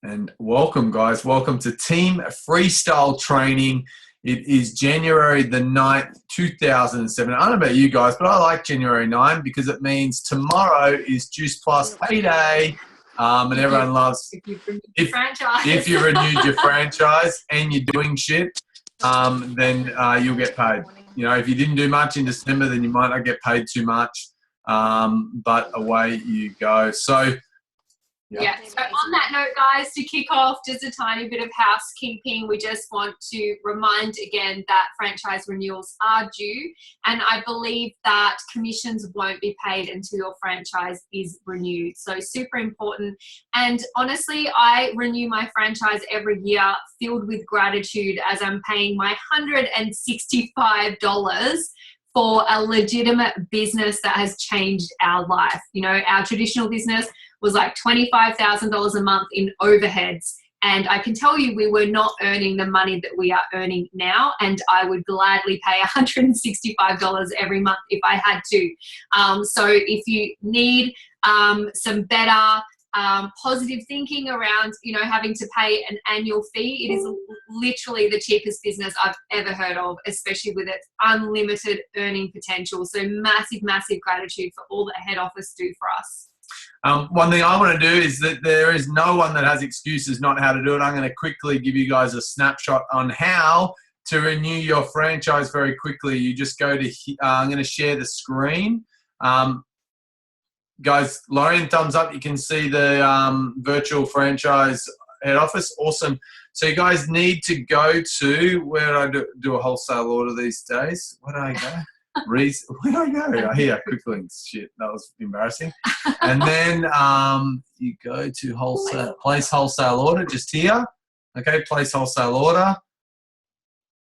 And welcome, guys. Welcome to Team Freestyle Training. It is January the 9th, 2007. I don't know about you guys, but I like January 9 because it means tomorrow is Juice Plus payday. And everyone loves if you renewed your franchise and you're doing shit, then you'll get paid. You know, if you didn't do much in December, then you might not get paid too much. But away you go. So yeah. So on that note, guys, to kick off just a tiny bit of housekeeping, we just want to remind again that franchise renewals are due, and I believe that commissions won't be paid until your franchise is renewed. So super important. And honestly, I renew my franchise every year filled with gratitude as I'm paying my $165 for a legitimate business that has changed our life. You know, our traditional business was like $25,000 a month in overheads. And I can tell you we were not earning the money that we are earning now. And I would gladly pay $165 every month if I had to. So if you need some better positive thinking around, you know, having to pay an annual fee, it is literally the cheapest business I've ever heard of, especially with its unlimited earning potential. So massive, massive gratitude for all that head office do for us. One thing I want to do is that there is no one that has excuses not how to do it. I'm going to quickly give you guys a snapshot on how to renew your franchise very quickly. You just go to, I'm going to share the screen. Guys, Lorraine, thumbs up. You can see the virtual franchise head office. Awesome. So you guys need to go to, where do I do a wholesale order these days? Where do I go? Where do I go? Here, quick links. Shit, that was embarrassing. And then you go to wholesale, place wholesale order, just here. Okay, place wholesale order.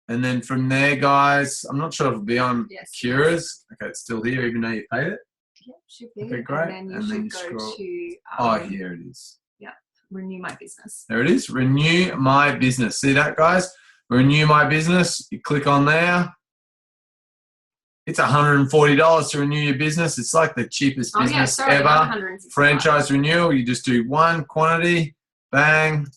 And then from there, guys, I'm not sure if it'll be on Kira's. Okay, it's still here, even though you paid it. Yep, should be. Okay, great. And then you should go to... oh, here it is. Yeah, renew my business. There it is, renew my business. See that, guys? Renew my business. You click on there. It's $140 to renew your business. It's like the cheapest business ever. Franchise renewal, you just do one quantity, bang.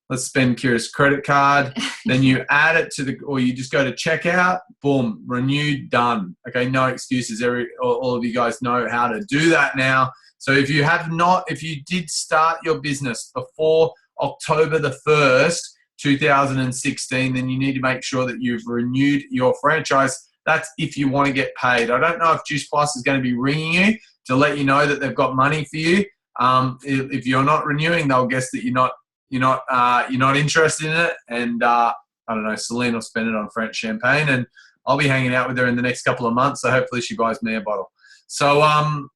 Let's spend Kira's credit card. Then you add it to or you just go to checkout, boom, renewed, done. Okay, no excuses. All of you guys know how to do that now. So if you did start your business before October the 1st, 2016, then you need to make sure that you've renewed your franchise. That's if you want to get paid. I don't know if Juice Plus is going to be ringing you to let you know that they've got money for you. If you're not renewing, they'll guess that you're not interested in it. And I don't know, Celine will spend it on French champagne, and I'll be hanging out with her in the next couple of months. So hopefully she buys me a bottle. So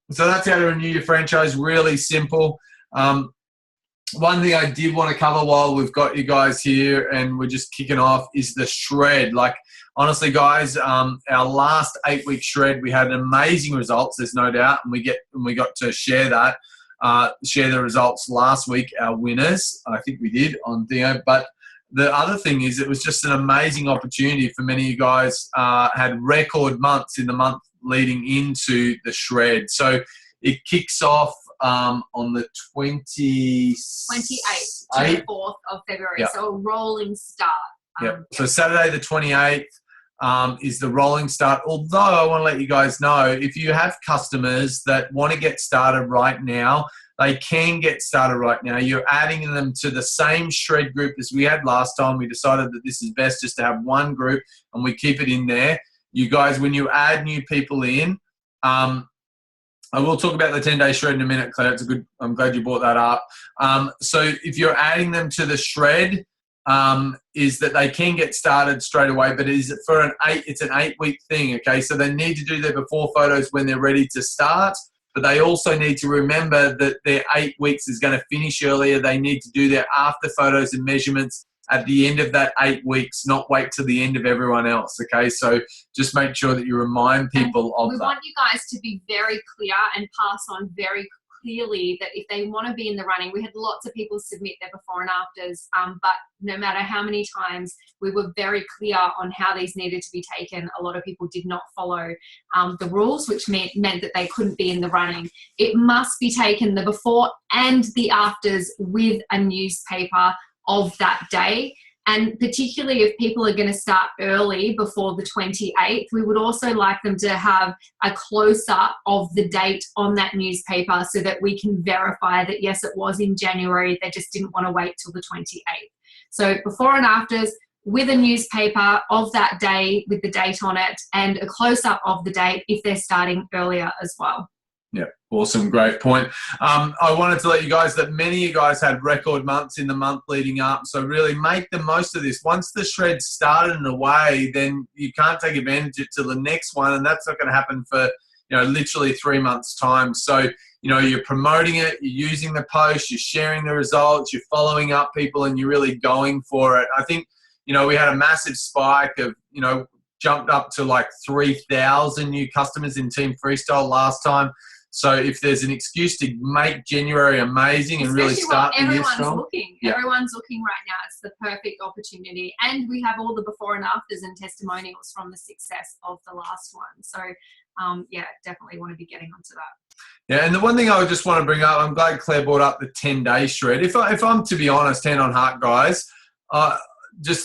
that's how to renew your franchise. Really simple. One thing I did want to cover while we've got you guys here and we're just kicking off is the shred. Like, honestly, guys, our last 8-week shred, we had amazing results, there's no doubt, and we got to share that, share the results last week, our winners. I think we did on Theo. But the other thing is it was just an amazing opportunity for many of you guys, had record months in the month leading into the shred. So it kicks off on the 28th to the 4th of February. Yep. So a rolling start. So Saturday the 28th is the rolling start. Although I want to let you guys know, if you have customers that want to get started right now, they can get started right now. You're adding them to the same shred group as we had last time. We decided that this is best just to have one group and we keep it in there. You guys, when you add new people in, I will talk about the 10-day shred in a minute, Claire. I'm glad you brought that up. So if you're adding them to the shred, is that they can get started straight away, but it's an 8-week thing, okay? So they need to do their before photos when they're ready to start, but they also need to remember that their 8 weeks is going to finish earlier. They need to do their after photos and measurements at the end of that 8 weeks, not wait till the end of everyone else, okay? So just make sure that you remind people of that. We want you guys to be very clear and pass on very clearly that if they want to be in the running, we had lots of people submit their before and afters, but no matter how many times we were very clear on how these needed to be taken, a lot of people did not follow the rules, which meant that they couldn't be in the running. It must be taken, the before and the afters, with a newspaper of that day. And particularly if people are going to start early before the 28th, we would also like them to have a close-up of the date on that newspaper so that we can verify that, yes, it was in January, they just didn't want to wait till the 28th. So before and afters with a newspaper of that day with the date on it, and a close-up of the date if they're starting earlier as well. Yeah, awesome. Great point. I wanted to let you guys that many of you guys had record months in the month leading up. So really make the most of this. Once the shred started in a way, then you can't take advantage of it till the next one. And that's not going to happen for, literally 3 months time. So, you're promoting it, you're using the post, you're sharing the results, you're following up people, and you're really going for it. I think, we had a massive spike of, jumped up to like 3,000 new customers in Team Freestyle last time. So if there's an excuse to make January amazing and really start the year strong. Everyone's looking right now. It's the perfect opportunity. And we have all the before and afters and testimonials from the success of the last one. So, definitely want to be getting onto that. Yeah, and the one thing I would just want to bring up, I'm glad Claire brought up the 10-day shred. If I'm to be honest, hand on heart, guys,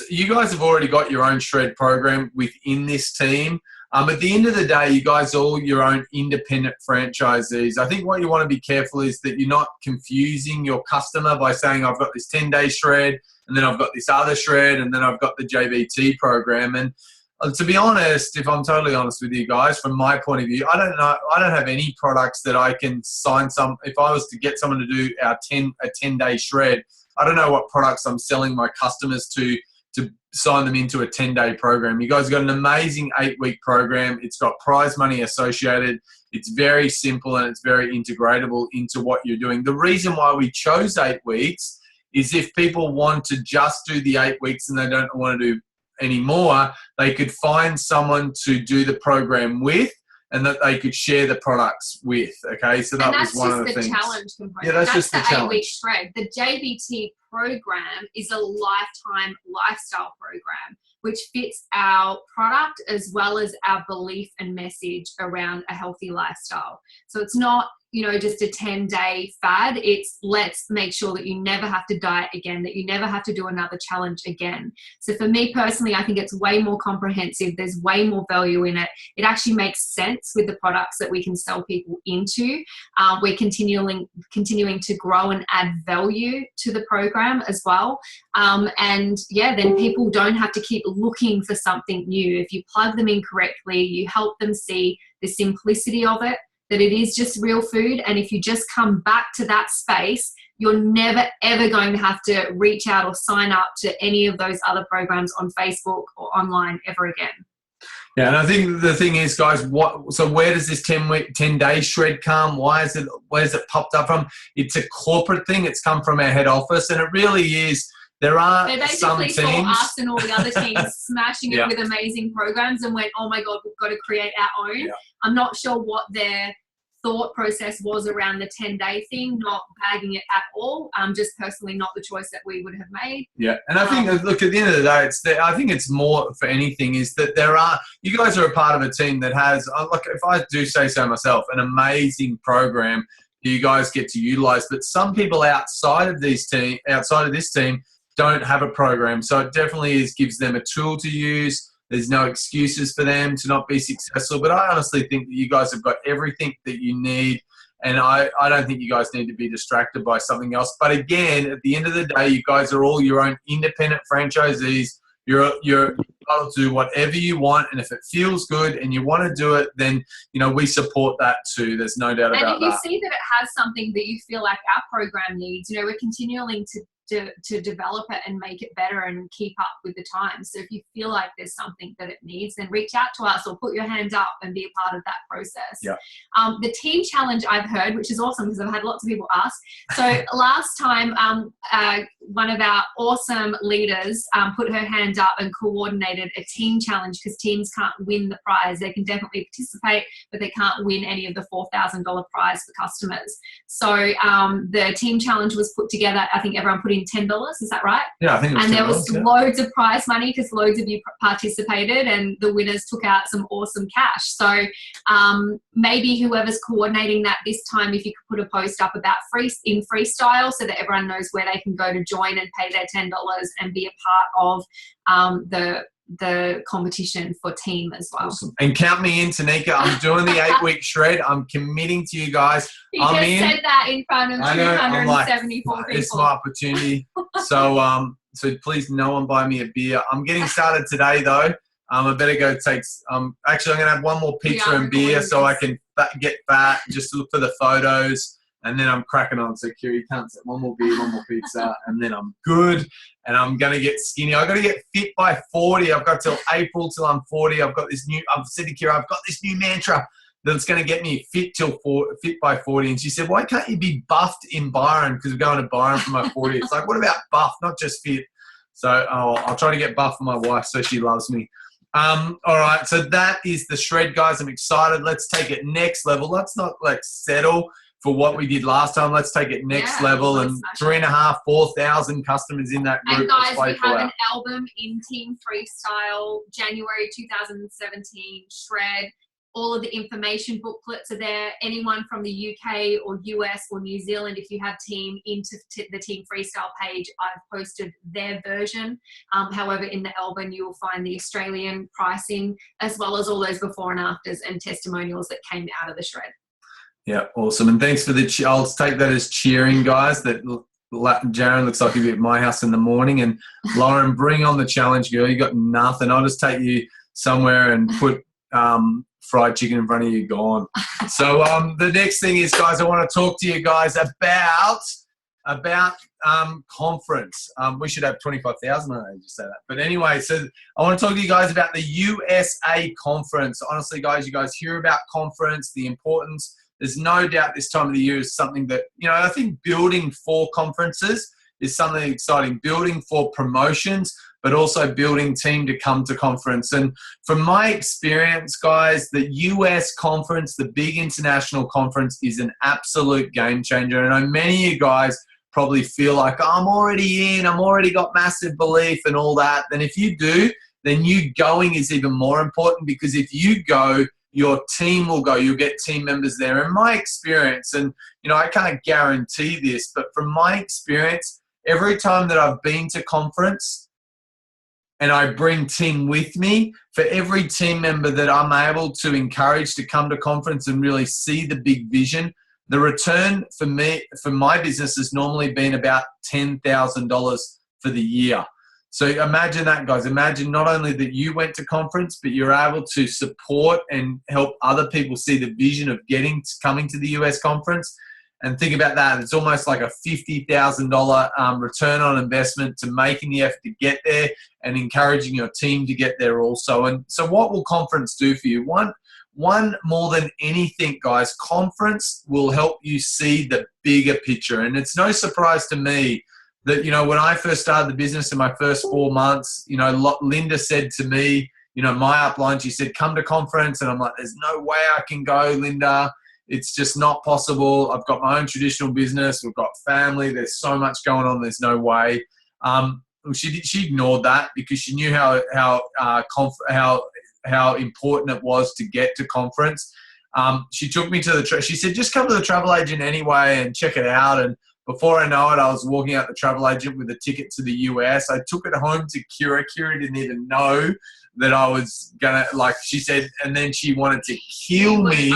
you guys have already got your own shred program within this team. At the end of the day, you guys are all your own independent franchisees. I think what you want to be careful is that you're not confusing your customer by saying, I've got this 10-day shred, and then I've got this other shred, and then I've got the JBT program. And to be honest, if I'm totally honest with you guys, from my point of view, I don't have any products that I can sign if I was to get someone to do a 10-day shred, I don't know what products I'm selling my customers to sign them into a 10-day program. You guys got an amazing 8-week program. It's got prize money associated. It's very simple and it's very integratable into what you're doing. The reason why we chose 8 weeks is if people want to just do the 8 weeks and they don't want to do any more, they could find someone to do the program with, and that they could share the products with. Okay, so that was one of the things. That's just the challenge component. Yeah, that's just the challenge. 8-week shred. The JBT program is a lifetime lifestyle program, which fits our product as well as our belief and message around a healthy lifestyle. So it's not, just a 10-day fad. It's let's make sure that you never have to diet again, that you never have to do another challenge again. So for me personally, I think it's way more comprehensive. There's way more value in it. It actually makes sense with the products that we can sell people into. We're continuing to grow and add value to the program as well. Then people don't have to keep looking for something new. If you plug them in correctly, you help them see the simplicity of it, that it is just real food. And if you just come back to that space, you're never, ever going to have to reach out or sign up to any of those other programs on Facebook or online ever again. Yeah, and I think the thing is, guys, where does this 10-day shred come? Where's it popped up from? It's a corporate thing. It's come from our head office, and it really is. There are some teams. They basically saw us and all the other teams smashing it with amazing programs and went, oh my God, we've got to create our own. Yeah. I'm not sure what their thought process was around the 10-day thing, not bagging it at all. Just personally not the choice that we would have made. Yeah, and I think, look, at the end of the day, I think it's more for anything is that you guys are a part of a team that has, look, if I do say so myself, an amazing program that you guys get to utilize, but some people outside of this team don't have a program. So it definitely gives them a tool to use. There's no excuses for them to not be successful. But I honestly think that you guys have got everything that you need. And I don't think you guys need to be distracted by something else. But again, at the end of the day, you guys are all your own independent franchisees. You're able to do whatever you want. And if it feels good and you want to do it, then, we support that too. There's no doubt about that. And if you see that it has something that you feel like our program needs, we're continuing to to develop it and make it better and keep up with the times. So if you feel like there's something that it needs, then reach out to us or put your hand up and be a part of that process. Yeah. The team challenge I've heard, which is awesome because I've had lots of people ask. So last time, one of our awesome leaders put her hand up and coordinated a team challenge, because teams can't win the prize. They can definitely participate, but they can't win any of the $4,000 prize for customers. So the team challenge was put together. I think everyone put in $10. Is that right? Yeah, I think it was. And there was loads of prize money because loads of you participated, and the winners took out some awesome cash. So maybe whoever's coordinating that this time, if you could put a post up about freestyle so that everyone knows where they can go to join and pay their $10 and be a part of the competition for team as well. Awesome. And count me in, Tanika. I'm doing the 8-week shred. I'm committing to you guys. You just said that in front of 274 people. It's my opportunity. So please, no one buy me a beer. I'm getting started today, though. I better go take. Actually, I'm gonna have one more pizza and beer so I can get fat. Just to look for the photos. And then I'm cracking on. So, Kiri, can't say one more beer, one more pizza, and then I'm good. And I'm going to get skinny. I've got to get fit by 40. I've got till April till I'm 40. I've said to Kira, I've got this new mantra that's going to get me fit by 40. And she said, why can't you be buffed in Byron? Because we're going to Byron for my 40. It's like, what about buff, not just fit? So I'll try to get buff for my wife so she loves me. All right. So that is the shred, guys. I'm excited. Let's take it next level. Let's not settle for what we did last time. Let's take it next level, and 3,500, 4,000 customers in that group. And guys, we have an album in Team Freestyle, January 2017, shred. All of the information booklets are there. Anyone from the UK or US or New Zealand, if you have team into the Team Freestyle page, I've posted their version. However, in the album, you will find the Australian pricing, as well as all those before and afters and testimonials that came out of the shred. Yeah, awesome. And thanks for I'll take that as cheering, guys. That Jaron looks like he'll be at my house in the morning. And Lauren, bring on the challenge, girl. You got nothing. I'll just take you somewhere and put fried chicken in front of you, gone. So the next thing is, guys, I want to talk to you guys about conference. We should have 25,000. I don't know, just say that. But anyway, so I want to talk to you guys about the USA conference. Honestly, guys, you guys hear about conference, the importance. There's no doubt this time of the year is something that, I think building for conferences is something exciting. Building for promotions, but also building team to come to conference. And from my experience, guys, the US conference, the big international conference, is an absolute game changer. And I know many of you guys probably feel like, oh, I'm already in, I'm already got massive belief and all that. Then if you do, then you going is even more important, because if you go, your team will go. You'll get team members there. In my experience, and I can't guarantee this, but from my experience, every time that I've been to conference and I bring team with me, for every team member that I'm able to encourage to come to conference and really see the big vision, the return for me, for my business, has normally been about $10,000 for the year. So imagine that, guys. Imagine not only that you went to conference, but you're able to support and help other people see the vision of coming to the US conference. And think about that. It's almost like a $50,000 return on investment to making the effort to get there and encouraging your team to get there also. And so what will conference do for you? One more than anything, guys, conference will help you see the bigger picture. And it's no surprise to me that, when I first started the business in my first 4 months, Linda said to me, my upline, she said, come to conference. And I'm like, there's no way I can go, Linda. It's just not possible. I've got my own traditional business. We've got family. There's so much going on. There's no way. She ignored that because she knew how important it was to get to conference. She took me to she said, just come to the travel agent anyway and check it out. And before I know it, I was walking out the travel agent with a ticket to the US. I took it home to Kira. Kira didn't even know that I was going to, she said, and then she wanted to kill me.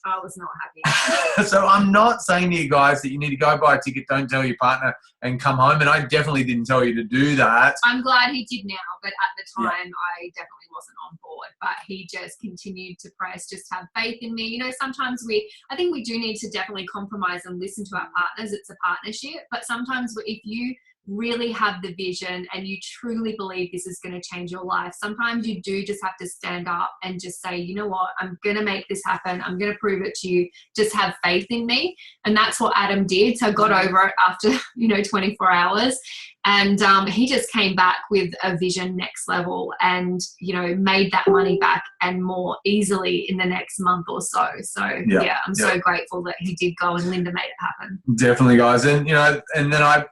I was not happy. So I'm not saying to you guys that you need to go buy a ticket, don't tell your partner, and come home. And I definitely didn't tell you to do that. I'm glad he did now, but at the time I definitely wasn't on board. But he just continued to press, just have faith in me. You know, sometimes I think we do need to definitely compromise and listen to our partners. It's a partnership. But sometimes if you really have the vision and you truly believe this is going to change your life, sometimes you do just have to stand up and just say, you know what, I'm going to make this happen. I'm going to prove it to you. Just have faith in me. And that's what Adam did. So I got over it after, 24 hours. And he just came back with a vision next level and, made that money back and more easily in the next month or so. So, I'm so grateful that he did go and Linda made it happen. Definitely, guys. And, and then I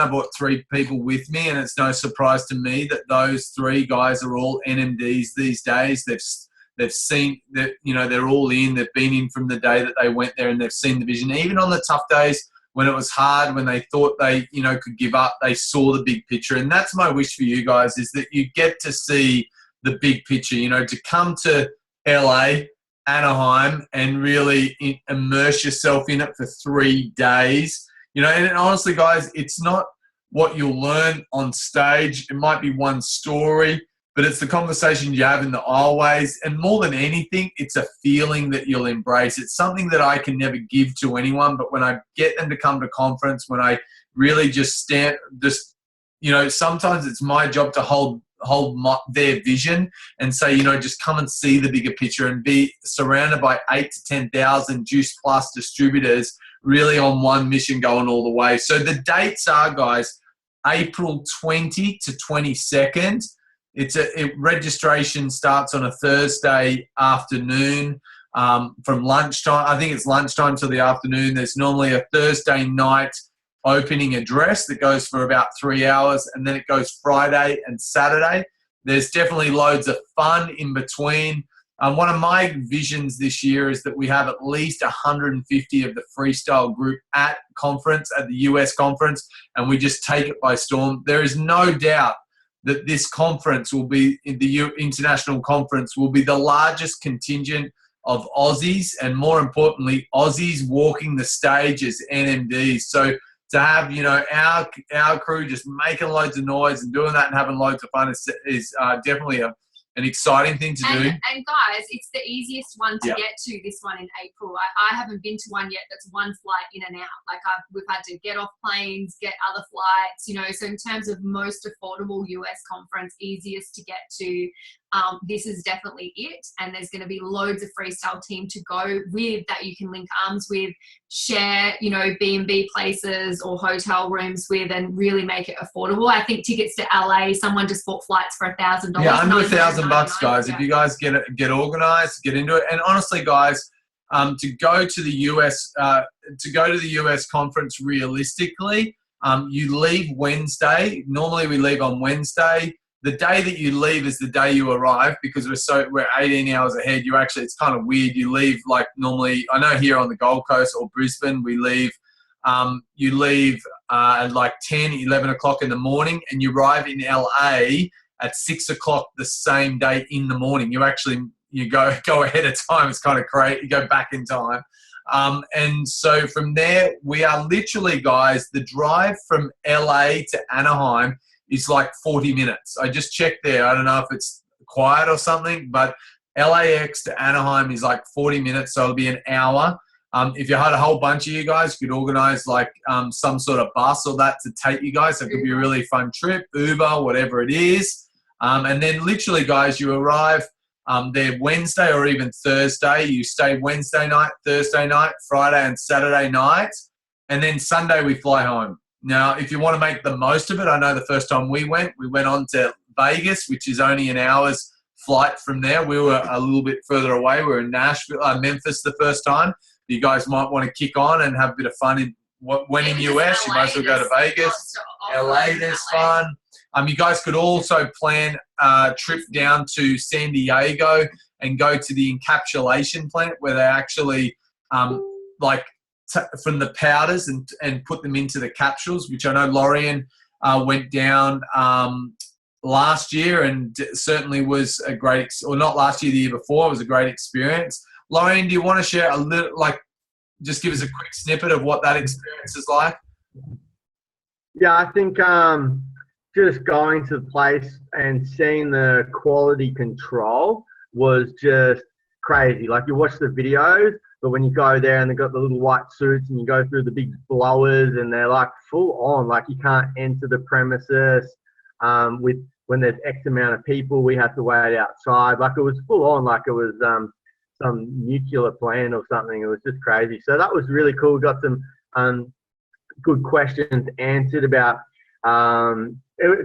brought 3 people with me, and it's no surprise to me that those 3 guys are all NMDs these days. They've seen that, they're all in. They've been in from the day that they went there, and they've seen the vision. Even on the tough days, when it was hard, when they thought they, could give up, they saw the big picture. And that's my wish for you guys, is that you get to see the big picture, to come to LA, Anaheim, and really immerse yourself in it for 3 days. And honestly, guys, it's not what you'll learn on stage. It might be one story, but it's the conversations you have in the aisleways. And more than anything, it's a feeling that you'll embrace. It's something that I can never give to anyone, but when I get them to come to conference, when I really just sometimes it's my job to hold their vision and say, just come and see the bigger picture and be surrounded by 8,000 to 10,000 Juice Plus distributors really on one mission going all the way. So the dates are, guys, April 20 to 22nd. Registration starts on a Thursday afternoon from lunchtime. I think it's lunchtime till the afternoon. There's normally a Thursday night opening address that goes for about 3 hours, and then it goes Friday and Saturday. There's definitely loads of fun in between. One of my visions this year is that we have at least 150 of the freestyle group at the US conference, and we just take it by storm. There is no doubt that this conference will be, the international conference will be the largest contingent of Aussies, and more importantly, Aussies walking the stage as NMDs. So to have, our crew just making loads of noise and doing that and having loads of fun is definitely an exciting thing to do. And guys, it's the easiest one to get to, this one in April. I haven't been to one yet that's one flight in and out. Like we've had to get off planes, get other flights, so in terms of most affordable US conference, easiest to get to, this is definitely it. And there's going to be loads of freestyle team to go with that you can link arms with, share, B&B places or hotel rooms with, and really make it affordable. I think tickets to LA, someone just bought flights for $1,000. Yeah, under $1,000, guys. Yeah. If you guys get organized, get into it. And honestly, guys, to go to the US conference realistically, you leave Wednesday. Normally we leave on Wednesday. The day that you leave is the day you arrive, because we're 18 hours ahead. It's kind of weird. You leave like normally, I know here on the Gold Coast or Brisbane, we leave, you leave at like 10, 11 o'clock in the morning, and you arrive in LA at 6 o'clock the same day in the morning. You go ahead of time. It's kind of great. You go back in time. And so from there, we are literally, guys, the drive from LA to Anaheim is like 40 minutes. I just checked there. I don't know if it's quiet or something, but LAX to Anaheim is like 40 minutes, so it'll be an hour. If you had a whole bunch of you guys, you could organize like some sort of bus or that to take you guys. So it could be a really fun trip, Uber, whatever it is. And then literally, guys, you arrive there Wednesday or even Thursday. You stay Wednesday night, Thursday night, Friday and Saturday night. And then Sunday we fly home. Now, if you want to make the most of it, I know the first time we went on to Vegas, which is only an hour's flight from there. We were a little bit further away. We were in Memphis the first time. You guys might want to kick on and have a bit of fun in US. You might as well go to Vegas. LA, there's fun. You guys could also plan a trip down to San Diego and go to the encapsulation plant where they actually from the powders and put them into the capsules, which I know Lorian went down last year, and certainly was a great, or not last year, the year before, it was a great experience. Lorraine, do you want to share a little, like, just give us a quick snippet of what that experience is like? Yeah, I think just going to the place and seeing the quality control was just crazy. Like, you watch the videos, but when you go there and they've got the little white suits and you go through the big blowers and they're like full on, like you can't enter the premises when there's X amount of people, we have to wait outside. Like, it was full on, like it was some nuclear plant or something. It was just crazy. So that was really cool. Got some good questions answered about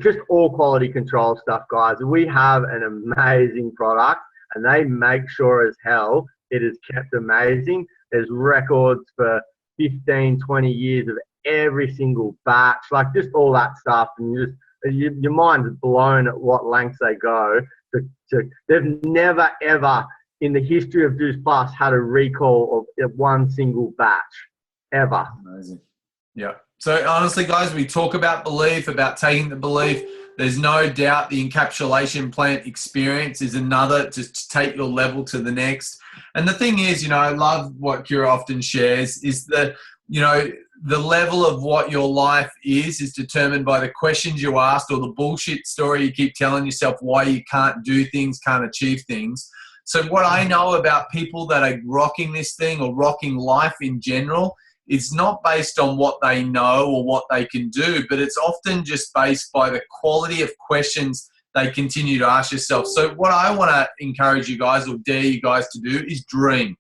just all quality control stuff, guys. We have an amazing product and they make sure as hell it is kept amazing. There's records for 15, 20 years of every single batch, like just all that stuff. And your mind's blown at what lengths they go to they've never ever in the history of Juice Plus had a recall of one single batch ever. Amazing. Yeah. So honestly, guys, we talk about belief, about taking the belief. There's no doubt the encapsulation plant experience is another to take your level to the next. And the thing is, you know, I love what Kira often shares is that, you know, the level of what your life is determined by the questions you asked or the bullshit story you keep telling yourself why you can't do things, can't achieve things. So what I know about people that are rocking this thing or rocking life in general, it's not based on what they know or what they can do, but it's often just based by the quality of questions they continue to ask yourself. So what I want to encourage you guys or dare you guys to do is dream.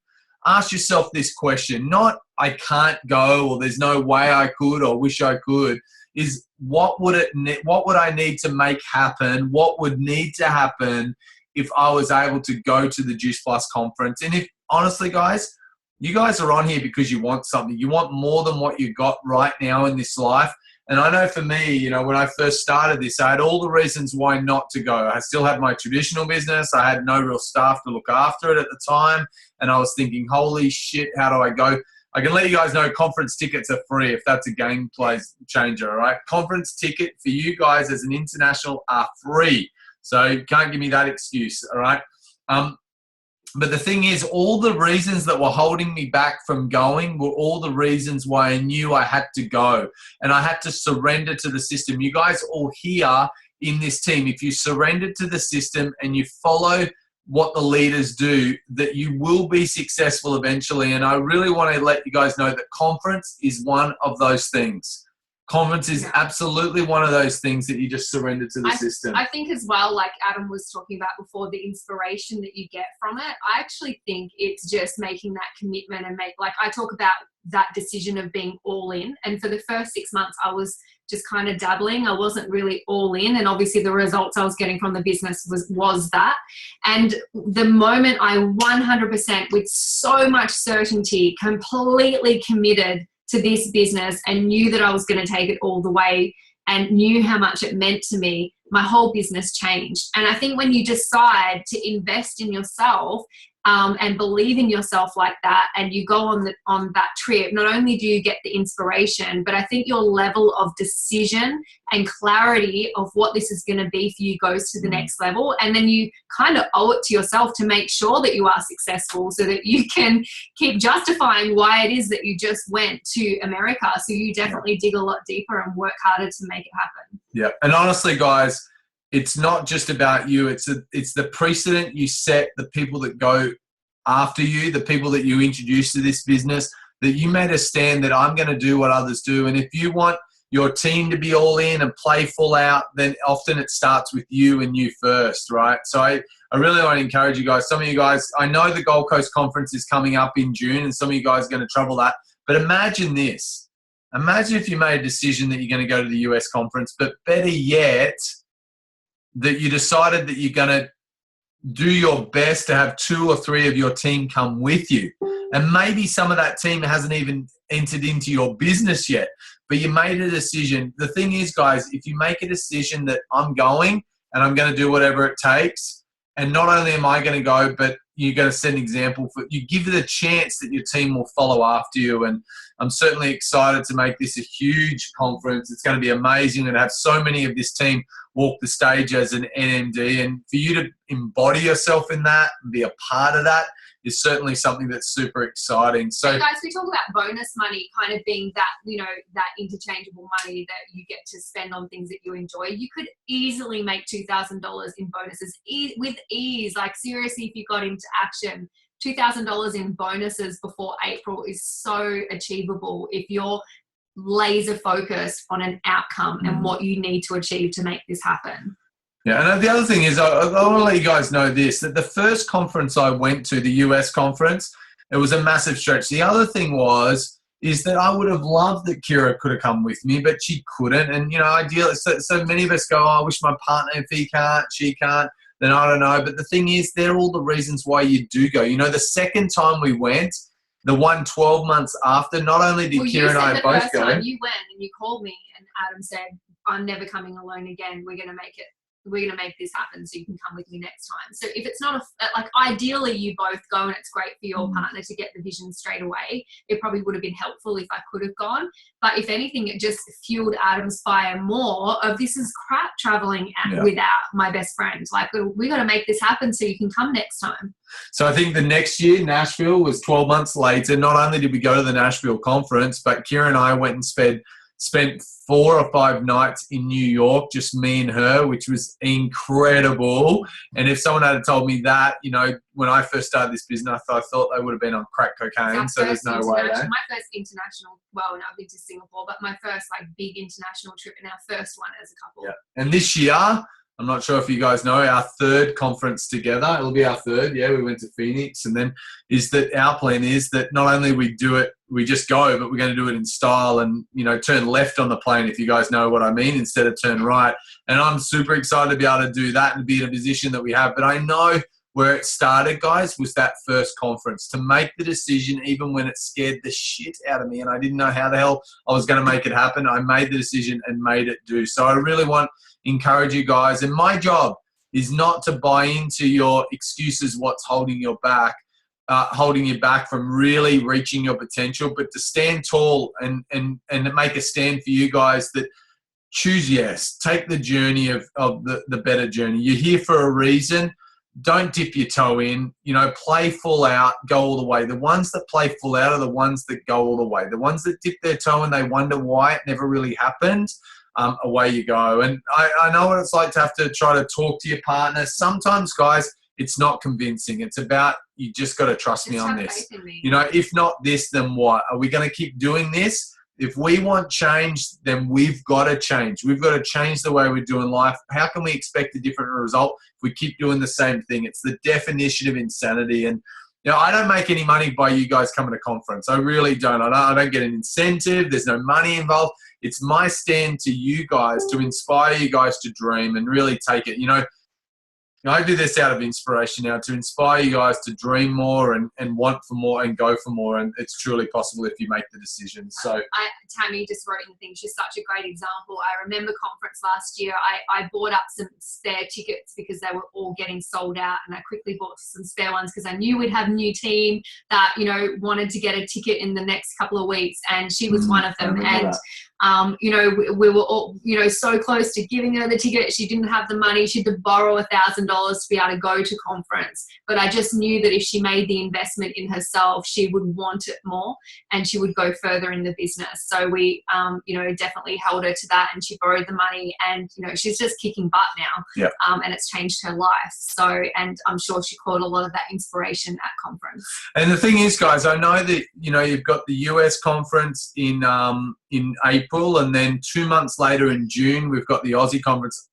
Ask yourself this question, not I can't go or there's no way I could or wish I could, is what would I need to make happen? What would need to happen if I was able to go to the Juice Plus conference? And if honestly, guys, you guys are on here because you want something. You want more than what you got right now in this life. And I know for me, you know, when I first started this, I had all the reasons why not to go. I still had my traditional business. I had no real staff to look after it at the time. And I was thinking, holy shit, how do I go? I can let you guys know conference tickets are free if that's a gameplay changer, all right? Conference ticket for you guys as an international are free. So you can't give me that excuse, all right? But the thing is, all the reasons that were holding me back from going were all the reasons why I knew I had to go. And I had to surrender to the system. You guys all here in this team, if you surrender to the system and you follow what the leaders do, that you will be successful eventually. And I really want to let you guys know that conference is one of those things. Conference is absolutely one of those things that you just surrender to the system. I think as well, like Adam was talking about before, the inspiration that you get from it, I actually think it's just making that commitment and like I talk about that decision of being all in. And for the first 6 months, I was just kind of dabbling. I wasn't really all in. And obviously the results I was getting from the business was that. And the moment I 100% with so much certainty, completely committed to this business and knew that I was going to take it all the way and knew how much it meant to me, my whole business changed. And I think when you decide to invest in yourself and believe in yourself like that, and you go on that trip, not only do you get the inspiration, but I think your level of decision and clarity of what this is going to be for you goes to the next level. And then you kind of owe it to yourself to make sure that you are successful so that you can keep justifying why it is that you just went to America. So you definitely dig a lot deeper and work harder to make it happen. Yeah. And honestly, guys, it's not just about you. It's the precedent you set, the people that go after you, the people that you introduce to this business, that you made a stand that I'm going to do what others do. And if you want your team to be all in and play full out, then often it starts with you and you first, right? So I really want to encourage you guys. Some of you guys, I know the Gold Coast Conference is coming up in June and some of you guys are going to travel that. But imagine this. Imagine if you made a decision that you're going to go to the US conference, but better yet, that you decided that you're going to do your best to have 2 or 3 of your team come with you. And maybe some of that team hasn't even entered into your business yet, but you made a decision. The thing is, guys, if you make a decision that I'm going and I'm going to do whatever it takes, and not only am I going to go, but you're going to set an example for, you give it a chance that your team will follow after you. And I'm certainly excited to make this a huge conference. It's going to be amazing and have so many of this team walk the stage as an NMD, and for you to embody yourself in that and be a part of that is certainly something that's super exciting. So guys, we talk about bonus money kind of being that, that interchangeable money that you get to spend on things that you enjoy. You could easily make $2,000 in bonuses with ease. Like seriously, if you got into action, $2,000 in bonuses before April is so achievable if you're laser focused on an outcome and what you need to achieve to make this happen. Yeah, and the other thing is, I want to let you guys know this, that the first conference I went to, the US conference, it was a massive stretch. The other thing is that I would have loved that Kira could have come with me, but she couldn't. And, ideally, so many of us go, oh, I wish my partner, if he can't, she can't, then I don't know. But the thing is, they're all the reasons why you do go. The second time we went, the one 12 months after, not only did Kira and I both go. You went and you called me and Adam said, I'm never coming alone again. We're going to make this happen so you can come with me next time. So if it's not ideally you both go and it's great for your partner to get the vision straight away. It probably would have been helpful if I could have gone. But if anything, it just fueled Adam's fire more of this is crap traveling without my best friend. Like we got to make this happen so you can come next time. So I think the next year, Nashville was 12 months later. Not only did we go to the Nashville conference, but Kira and I went and spent 4 or 5 nights in New York, just me and her, which was incredible. And if someone had told me that, when I first started this business, I thought they would have been on crack cocaine. So there's no way. My first international, and I've been to Singapore, but my first big international trip and our first one as a couple. Yeah. And this year, I'm not sure if you guys know, our 3rd conference together, it'll be our 3rd. Yeah, we went to Phoenix. And then our plan is that not only we do it, we just go, but we're going to do it in style and, turn left on the plane, if you guys know what I mean, instead of turn right. And I'm super excited to be able to do that and be in a position that we have. But I know where it started, guys, was that first conference. To make the decision, even when it scared the shit out of me and I didn't know how the hell I was going to make it happen, I made the decision and made it do. So I really want to encourage you guys. And my job is not to buy into your excuses, what's holding you back from really reaching your potential, but to stand tall and make a stand for you guys that choose yes. Take the journey of the better journey. You're here for a reason. Don't dip your toe in. Play full out, go all the way. The ones that play full out are the ones that go all the way. The ones that dip their toe and they wonder why it never really happened, away you go. And I know what it's like to have to try to talk to your partner. Sometimes, guys, it's not convincing. It's about you just got to trust me on this. If not this, then what? Are we going to keep doing this? If we want change, then we've got to change. We've got to change the way we're doing life. How can we expect a different result if we keep doing the same thing? It's the definition of insanity. And I don't make any money by you guys coming to conference. I really don't. I don't get an incentive. There's no money involved. It's my stand to you guys to inspire you guys to dream and really take it. I do this out of inspiration now to inspire you guys to dream more and want for more and go for more. And it's truly possible if you make the decision. So Tammy just wrote in the thing. She's such a great example. I remember conference last year. I bought up some spare tickets because they were all getting sold out. And I quickly bought some spare ones because I knew we'd have a new team that, wanted to get a ticket in the next couple of weeks. And she was one of them. And we were all, so close to giving her the ticket. She didn't have the money. She had to borrow $1,000 to be able to go to conference. But I just knew that if she made the investment in herself, she would want it more and she would go further in the business. So we, definitely held her to that, and she borrowed the money, and, she's just kicking butt now. Yeah. And it's changed her life. So, and I'm sure she caught a lot of that inspiration at conference. And the thing is, guys, I know that, you've got the US conference in April, and then 2 months later in June, we've got the Aussie conference.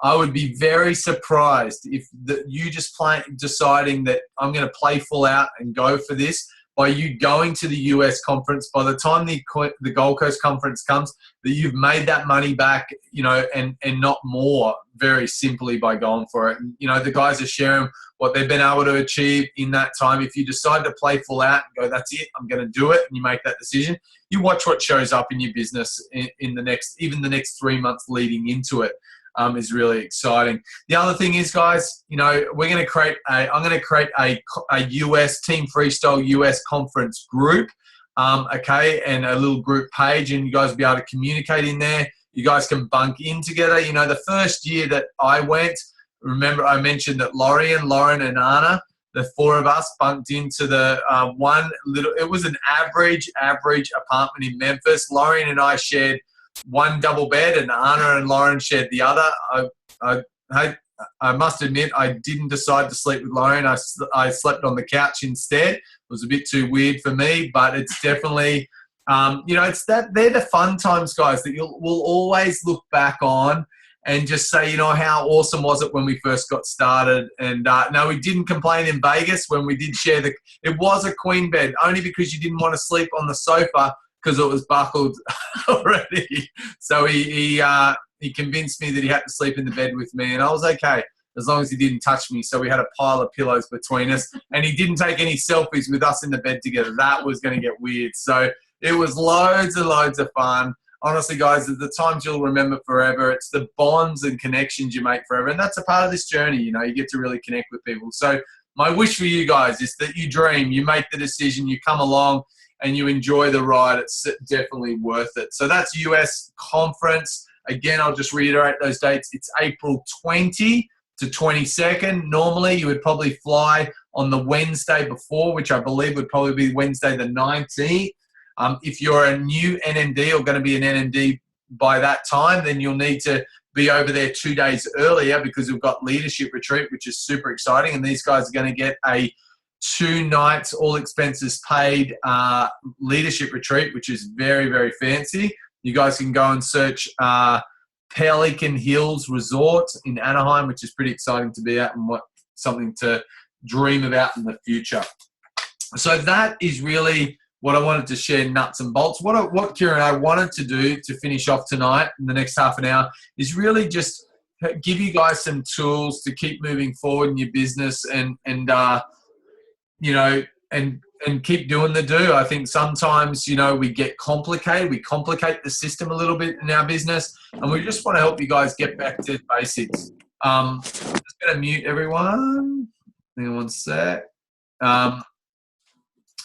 I would be very surprised if you just deciding that I'm going to play full out and go for this, by you going to the US conference, by the time the Gold Coast conference comes, that you've made that money back, and not more, very simply by going for it. And, the guys are sharing what they've been able to achieve in that time. If you decide to play full out and go, that's it, I'm going to do it, and you make that decision, you watch what shows up in your business in the next 3 months leading into it. Is really exciting. The other thing is, guys, I'm going to create a US Team Freestyle US conference group, and a little group page, and you guys will be able to communicate in there. You guys can bunk in together. The first year that I went, remember I mentioned that Lauren and Anna, the four of us bunked into the it was an average apartment in Memphis. Lauren and I shared one double bed, and Anna and Lauren shared the other. I must admit, I didn't decide to sleep with Lauren. I slept on the couch instead. It was a bit too weird for me, but it's definitely, they're the fun times, guys, that we'll always look back on and just say, how awesome was it when we first got started? And no, we didn't complain in Vegas when we did share it was a queen bed, only because you didn't want to sleep on the sofa because it was buckled already. So he convinced me that he had to sleep in the bed with me, and I was okay as long as he didn't touch me. So we had a pile of pillows between us, and he didn't take any selfies with us in the bed together. That was going to get weird. So it was loads and loads of fun. Honestly, guys, the times you'll remember forever. It's the bonds and connections you make forever, and that's a part of this journey. You get to really connect with people. So my wish for you guys is that you dream, you make the decision, you come along, and you enjoy the ride. It's definitely worth it. So that's US conference. Again, I'll just reiterate those dates. It's April 20 to 22nd. Normally, you would probably fly on the Wednesday before, which I believe would probably be Wednesday the 19th. If you're a new NMD or going to be an NMD by that time, then you'll need to be over there 2 days earlier, because we've got leadership retreat, which is super exciting. And these guys are going to get a 2 nights, all expenses paid leadership retreat, which is very, very fancy. You guys can go and search Pelican Hills Resort in Anaheim, which is pretty exciting to be at and something to dream about in the future. So that is really what I wanted to share, nuts and bolts. What Kira and I wanted to do to finish off tonight in the next half an hour is really just give you guys some tools to keep moving forward in your business and keep doing the do. I think sometimes, we get complicated. We complicate the system a little bit in our business, and we just want to help you guys get back to basics. Just going to mute everyone. Hang on one sec.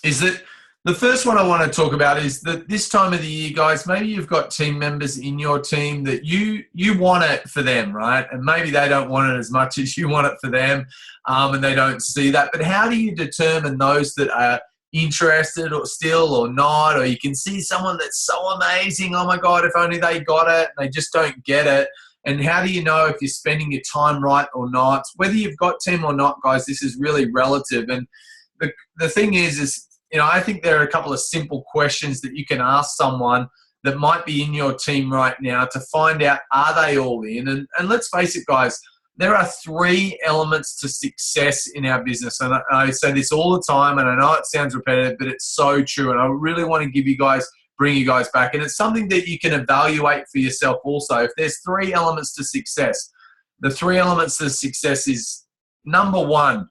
Is that the first one I want to talk about is that this time of the year, guys, maybe you've got team members in your team that you want it for them, right? And maybe they don't want it as much as you want it for them, and they don't see that. But how do you determine those that are interested or still or not? Or you can see someone that's so amazing, oh my God, if only they got it, and they just don't get it. And how do you know if you're spending your time right or not? Whether you've got team or not, guys, this is really relative. And the thing is I think there are a couple of simple questions that you can ask someone that might be in your team right now to find out, are they all in? And let's face it, guys, there are 3 elements to success in our business. And I say this all the time, and I know it sounds repetitive, but it's so true. And I really want to bring you guys back. And it's something that you can evaluate for yourself also. If there's 3 elements to success, the 3 elements to success is, number 1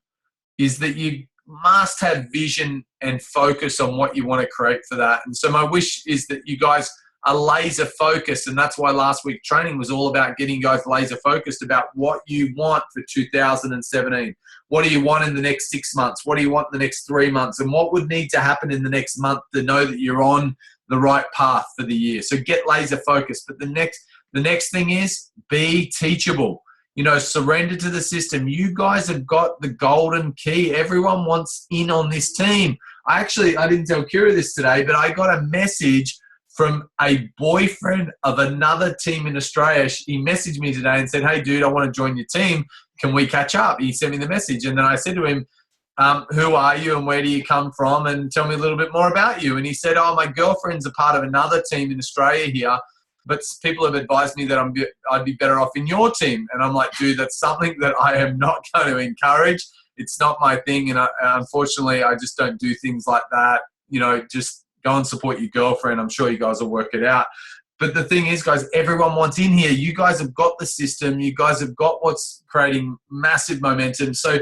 is that you must have vision and focus on what you want to create for that. And so my wish is that you guys are laser focused, and that's why last week's training was all about getting you guys laser focused about what you want for 2017. What do you want in the next 6 months? What do you want in the next 3 months? And what would need to happen in the next month to know that you're on the right path for the year? So get laser focused. But the next thing is be teachable. Surrender to the system. You guys have got the golden key. Everyone wants in on this team. I didn't tell Kira this today, but I got a message from a boyfriend of another team in Australia. He messaged me today and said, hey, dude, I want to join your team. Can we catch up? He sent me the message. And then I said to him, who are you and where do you come from? And tell me a little bit more about you. And he said, my girlfriend's a part of another team in Australia here, but people have advised me that I'd be better off in your team. And I'm like, dude, that's something that I am not going to encourage. It's not my thing. And unfortunately, I just don't do things like that. Just go and support your girlfriend. I'm sure you guys will work it out. But the thing is, guys, everyone wants in here. You guys have got the system. You guys have got what's creating massive momentum. So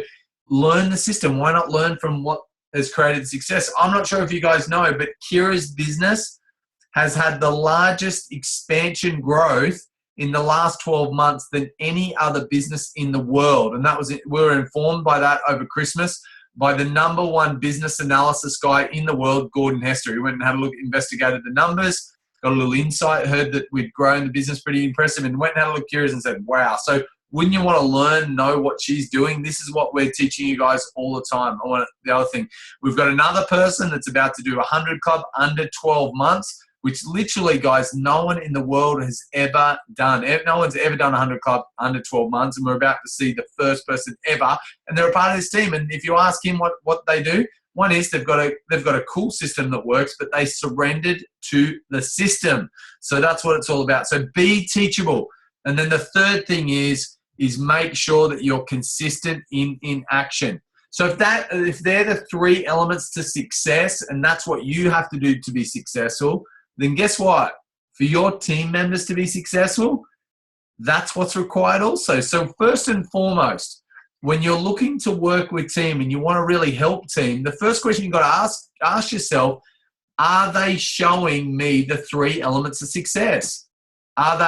learn the system. Why not learn from what has created success? I'm not sure if you guys know, but Kira's business has had the largest expansion growth in the last 12 months than any other business in the world. And we were informed by that over Christmas by the #1 business analysis guy in the world, Gordon Hester. He went and had a look, investigated the numbers, got a little insight, heard that we'd grown the business pretty impressive, and went and had a look curious and said, wow. So wouldn't you want to learn, know what she's doing? This is what we're teaching you guys all the time. The other thing, we've got another person that's about to do a 100 club under 12 months, which literally, guys, no one in the world has ever done. No one's ever done a 100 club under 12 months, and we're about to see the first person ever, and they're a part of this team. And if you ask him what they do, one is they've got a cool system that works, but they surrendered to the system. So that's what it's all about. So be teachable. And then the third thing is make sure that you're consistent in action. So if they're the three elements to success, and that's what you have to do to be successful, then guess what? For your team members to be successful, that's what's required also. So first and foremost, when you're looking to work with team and you want to really help team, the first question you've got to ask yourself, are they showing me the three elements of success? Have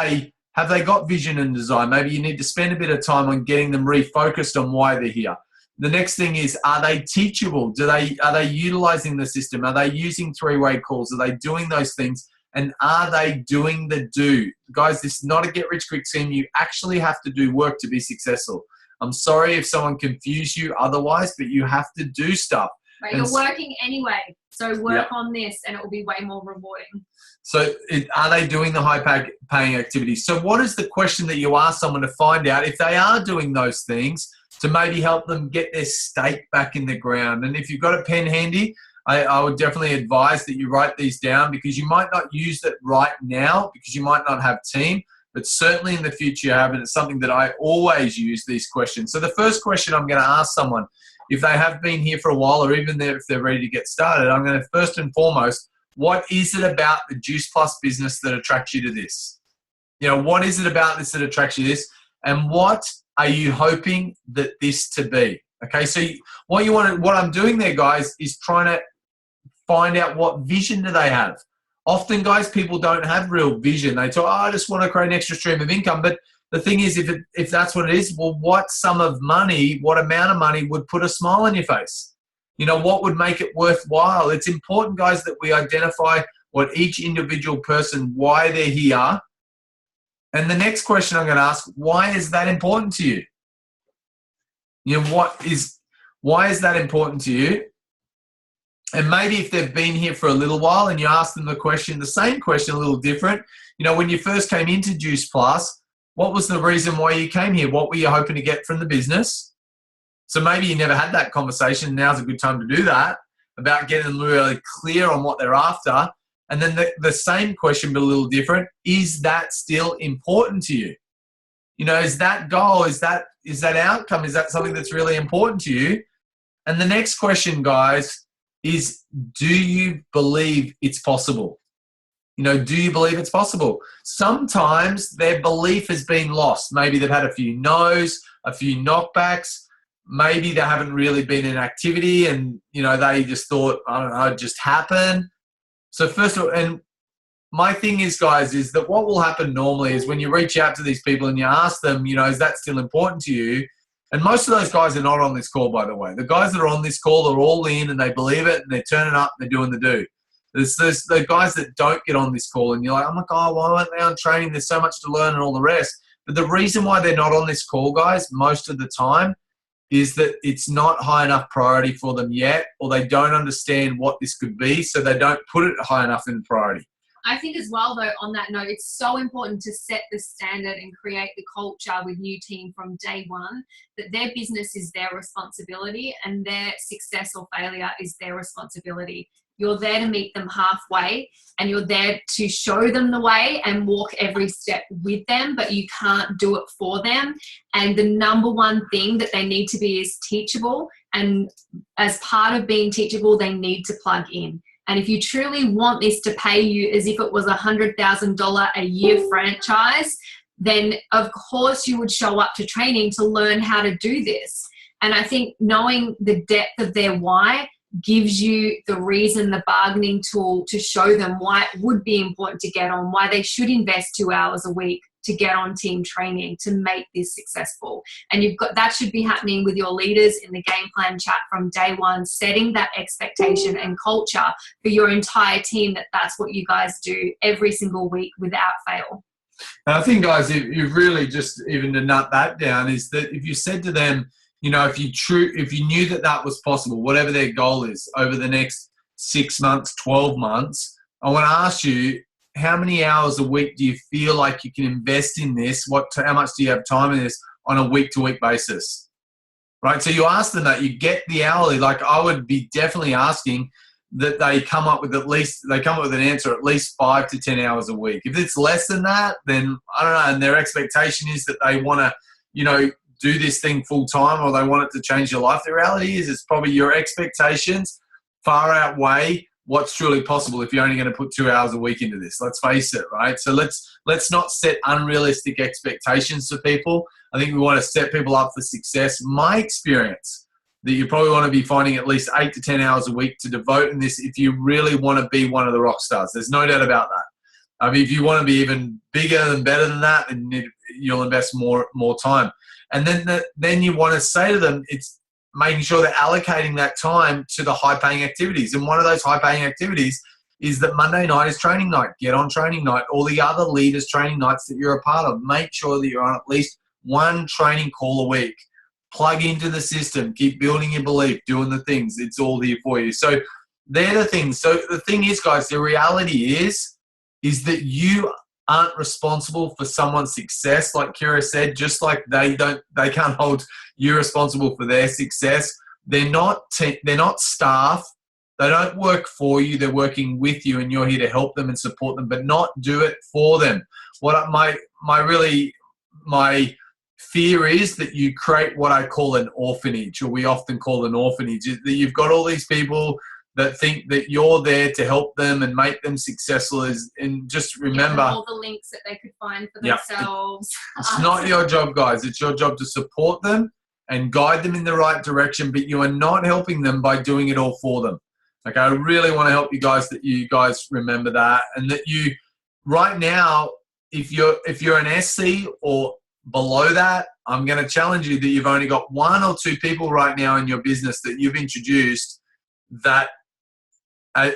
they got vision and design? Maybe you need to spend a bit of time on getting them refocused on why they're here. The next thing is, are they teachable? Are they utilizing the system? Are they using three-way calls? Are they doing those things? And are they doing the do? Guys, this is not a get-rich-quick scheme. You actually have to do work to be successful. I'm sorry if someone confused you otherwise, but you have to do stuff. Right, you're working anyway, so work on this and it will be way more rewarding. So are they doing the high-paying activities? So what is the question that you ask someone to find out if they are doing those things, to maybe help them get their stake back in the ground? And if you've got a pen handy, I would definitely advise that you write these down, because you might not use it right now because you might not have team, but certainly in the future you have, and it's something that I always use these questions. So the first question I'm going to ask someone, if they have been here for a while, or even if they're ready to get started, I'm going to first and foremost, what is it about the Juice Plus business that attracts you to this? What is it about this that attracts you to this? And what are you hoping that this to be? Okay, so what I'm doing there, guys, is trying to find out what vision do they have. Often, guys, people don't have real vision. They talk, I just want to create an extra stream of income. But the thing is, if that's what it is, well, what amount of money would put a smile on your face? What would make it worthwhile? It's important, guys, that we identify what each individual person, why they're here. And the next question I'm going to ask, why is that important to you? Why is that important to you? And maybe if they've been here for a little while and you ask them the same question, a little different. When you first came into Juice Plus, what was the reason why you came here? What were you hoping to get from the business? So maybe you never had that conversation. Now's a good time to do that, about getting them really clear on what they're after. And then the same question, but a little different. Is that still important to you? Is that goal, is that outcome, is that something that's really important to you? And the next question, guys, is, do you believe it's possible? Do you believe it's possible? Sometimes their belief has been lost. Maybe they've had a few no's, a few knockbacks. Maybe they haven't really been in activity and, they just thought, I don't know, it just happened. So first of all, and my thing is, guys, is that what will happen normally is when you reach out to these people and you ask them, is that still important to you? And most of those guys are not on this call, by the way. The guys that are on this call are all in and they believe it and they're turning up and they're doing the do. There's the guys that don't get on this call and you're like, oh my God, why aren't they on training? There's so much to learn and all the rest. But the reason why they're not on this call, guys, most of the time is that it's not high enough priority for them yet, or they don't understand what this could be, so they don't put it high enough in priority. I think as well, though, on that note, it's so important to set the standard and create the culture with new team from day one, that their business is their responsibility and their success or failure is their responsibility. You're there to meet them halfway and you're there to show them the way and walk every step with them, but you can't do it for them. And the number one thing that they need to be is teachable. And as part of being teachable, they need to plug in. And if you truly want this to pay you as if it was $100,000 a year franchise, then of course you would show up to training to learn how to do this. And I think knowing the depth of their why gives you the reason, the bargaining tool to show them why it would be important to get on, why they should invest 2 hours a week to get on team training to make this successful. And that should be happening with your leaders in the game plan chat from day one, setting that expectation and culture for your entire team, that's what you guys do every single week without fail. And I think, guys, if you've really just even to nut that down, is that if you said to them, you know, if you knew that that was possible, whatever their goal is over the next 6 months, 12 months, I want to ask you, how many hours a week do you feel like you can invest in this? How much do you have time in this on a week-to-week basis? Right? So you ask them that, you get the hourly. Like, I would be definitely asking that they come up with an answer at least 5 to 10 hours a week. If it's less than that, then I don't know. And their expectation is that they want to, you know, do this thing full time, or they want it to change your life. The reality is, it's probably your expectations far outweigh what's truly possible if you're only going to put 2 hours a week into this. Let's face it, right? So let's not set unrealistic expectations for people. I think we want to set people up for success. My experience, that you probably want to be finding at least 8 to 10 hours a week to devote in this if you really want to be one of the rock stars. There's no doubt about that. I mean, if you want to be even bigger and better than that, then you'll invest more time. And then you want to say to them, it's making sure they're allocating that time to the high-paying activities. And one of those high-paying activities is that Monday night is training night. Get on training night. All the other leaders' training nights that you're a part of. Make sure that you're on at least one training call a week. Plug into the system. Keep building your belief, doing the things. It's all here for you. So they're the things. So the thing is, guys, the reality is that you aren't responsible for someone's success. Like Kira said, just like they can't hold you responsible for their success. They're not staff. They don't work for you. They're working with you, and you're here to help them and support them, but not do it for them. What my fear is that you create what I call an orphanage, or we often call an orphanage, that you've got all these people that think that you're there to help them and make them successful. And just remember, all the links that they could find for themselves. It's not your job, guys. It's your job to support them and guide them in the right direction, but you are not helping them by doing it all for them. Like, I really want to help you guys, that you guys remember that, and that you right now, if you're an SC or below that, I'm going to challenge you that you've only got 1 or 2 people right now in your business that you've introduced that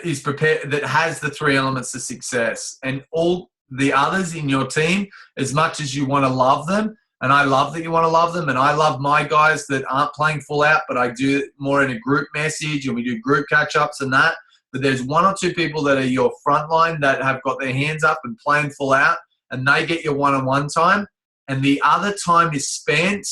is prepared, that has the 3 elements of success. And all the others in your team, as much as you want to love them, and I love that you want to love them, and I love my guys that aren't playing full out, but I do it more in a group message, and we do group catch-ups and that. But there's 1 or 2 people that are your frontline that have got their hands up and playing full out, and they get your one-on-one time. And the other time is spent